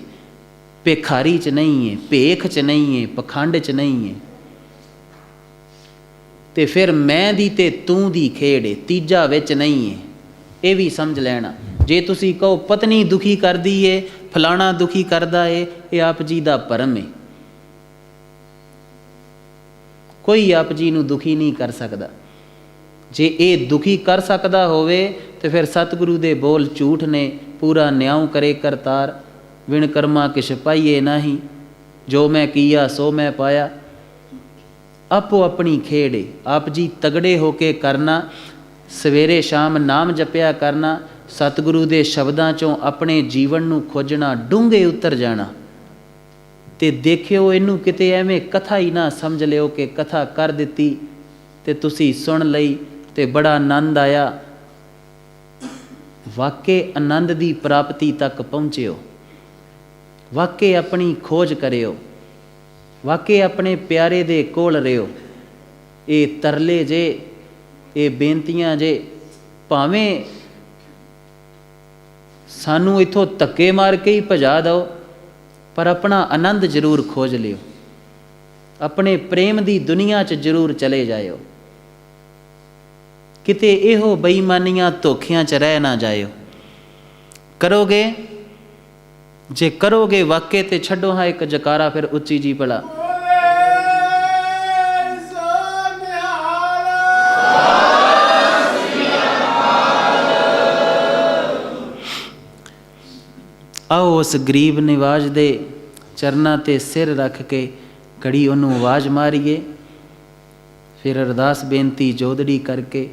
ਭੇਖਾਰੀ 'ਚ ਨਹੀਂ ਹੈ, ਭੇਖ 'ਚ ਨਹੀਂ ਹੈ, ਪਖੰਡ 'ਚ ਨਹੀਂ ਹੈ। ਤੇ ਫਿਰ ਮੈਂ ਦੀ ਤੇ ਤੂੰ ਦੀ ਖੇਡ ਹੈ, ਤੀਜਾ ਵਿੱਚ ਨਹੀਂ ਹੈ। ਇਹ ਵੀ ਸਮਝ ਲੈਣਾ। ਜੇ ਤੁਸੀਂ ਕਹੋ ਪਤਨੀ ਦੁਖੀ ਕਰਦੀ ਏ, ਫਲਾਣਾ ਦੁਖੀ ਕਰਦਾ ਏ, ਇਹ ਆਪ ਜੀ ਦਾ ਭਰਮ ਹੈ। ਕੋਈ ਆਪ ਜੀ ਨੂੰ ਦੁਖੀ ਨਹੀਂ ਕਰ ਸਕਦਾ। ਜੇ ਇਹ ਦੁਖੀ ਕਰ ਸਕਦਾ ਹੋਵੇ ਤੇ ਫਿਰ ਸਤਿਗੁਰੂ ਦੇ ਬੋਲ ਝੂਠ ਨੇ, ਪੂਰਾ ਨਿਆਉ ਕਰੇ ਕਰਤਾਰ, ਵਿਣ ਕਰਮਾ ਕਿਛ ਪਾਈਏ ਨਹੀਂ, ਜੋ ਮੈਂ ਕੀਆ ਸੋ ਮੈਂ ਪਾਇਆ। ਆਪੋ ਆਪਣੀ ਖੇਡ ਏ। ਆਪ ਜੀ ਤਗੜੇ ਹੋ ਕੇ ਕਰਨਾ, ਸਵੇਰੇ ਸ਼ਾਮ ਨਾਮ ਜਪਿਆ ਕਰਨਾ, ਸਤਿਗੁਰੂ ਦੇ ਸ਼ਬਦਾਂ 'ਚੋਂ ਆਪਣੇ ਜੀਵਨ ਨੂੰ ਖੋਜਣਾ, ਡੂੰਘੇ ਉਤਰ ਜਾਣਾ। ਤੇ ਦੇਖਿਓ ਇਹਨੂੰ ਕਿਤੇ ਐਵੇਂ ਕਥਾ ਹੀ ਨਾ ਸਮਝ ਲਿਓ ਕਿ ਕਥਾ ਕਰ ਦਿੱਤੀ ਤੇ ਤੁਸੀਂ ਸੁਣ ਲਈ ਤੇ ਬੜਾ ਆਨੰਦ ਆਇਆ। ਵਾਕੇ ਆਨੰਦ ਦੀ ਪ੍ਰਾਪਤੀ ਤੱਕ ਪਹੁੰਚਿਓ, ਵਾਕੇ ਆਪਣੀ ਖੋਜ ਕਰਿਓ, ਵਾਕੇ ਆਪਣੇ ਪਿਆਰੇ ਦੇ ਕੋਲ ਰਿਓ। ਇਹ ਤਰਲੇ ਜੇ, ਇਹ ਬੇਨਤੀਆਂ ਜੇ, ਭਾਵੇਂ ਸਾਨੂੰ ਇੱਥੋਂ ਧੱਕੇ ਮਾਰ ਕੇ ਹੀ ਭਜਾ ਦਿਓ, ਪਰ ਆਪਣਾ ਆਨੰਦ ਜ਼ਰੂਰ ਖੋਜ ਲਿਓ। ਆਪਣੇ ਪ੍ਰੇਮ ਦੀ ਦੁਨੀਆ 'ਚ ਜ਼ਰੂਰ ਚਲੇ ਜਾਇਓ। ਕਿਤੇ ਇਹੋ ਬੇਈਮਾਨੀਆਂ ਧੋਖਿਆਂ 'ਚ ਰਹਿ ਨਾ ਜਾਇਓ। ਕਰੋਗੇ, ਜੇ ਕਰੋਗੇ ਵਾਕੇ ਤੇ ਛੱਡੋ ਹਾਂ ਇੱਕ ਜਕਾਰਾ ਫਿਰ ਉੱਚੀ ਜੀ ਭਲਾ। ਆਓ ਉਸ ਗਰੀਬ ਨਿਵਾਜ ਦੇ ਚਰਨਾਂ 'ਤੇ ਸਿਰ ਰੱਖ ਕੇ ਘੜੀ ਉਹਨੂੰ ਆਵਾਜ਼ ਮਾਰੀਏ। ਫਿਰ ਅਰਦਾਸ ਬੇਨਤੀ ਜੋਦੜੀ ਕਰਕੇ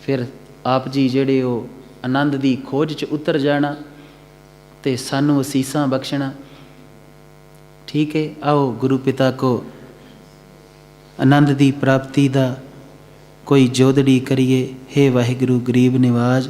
ਫਿਰ ਆਪ ਜੀ ਜਿਹੜੇ ਉਹ ਆਨੰਦ ਦੀ ਖੋਜ 'ਚ ਉਤਰ ਜਾਣਾ ਤੇ ਸਾਨੂੰ ਅਸੀਸਾਂ ਬਖਸ਼ਣਾ। ਠੀਕ ਹੈ, ਆਓ ਗੁਰੂ ਪਿਤਾ ਕੋ ਆਨੰਦ ਦੀ ਪ੍ਰਾਪਤੀ ਦਾ ਕੋਈ ਜੋਦੜੀ ਕਰੀਏ। ਹੇ ਵਾਹਿਗੁਰੂ, ਗਰੀਬ ਨਿਵਾਜ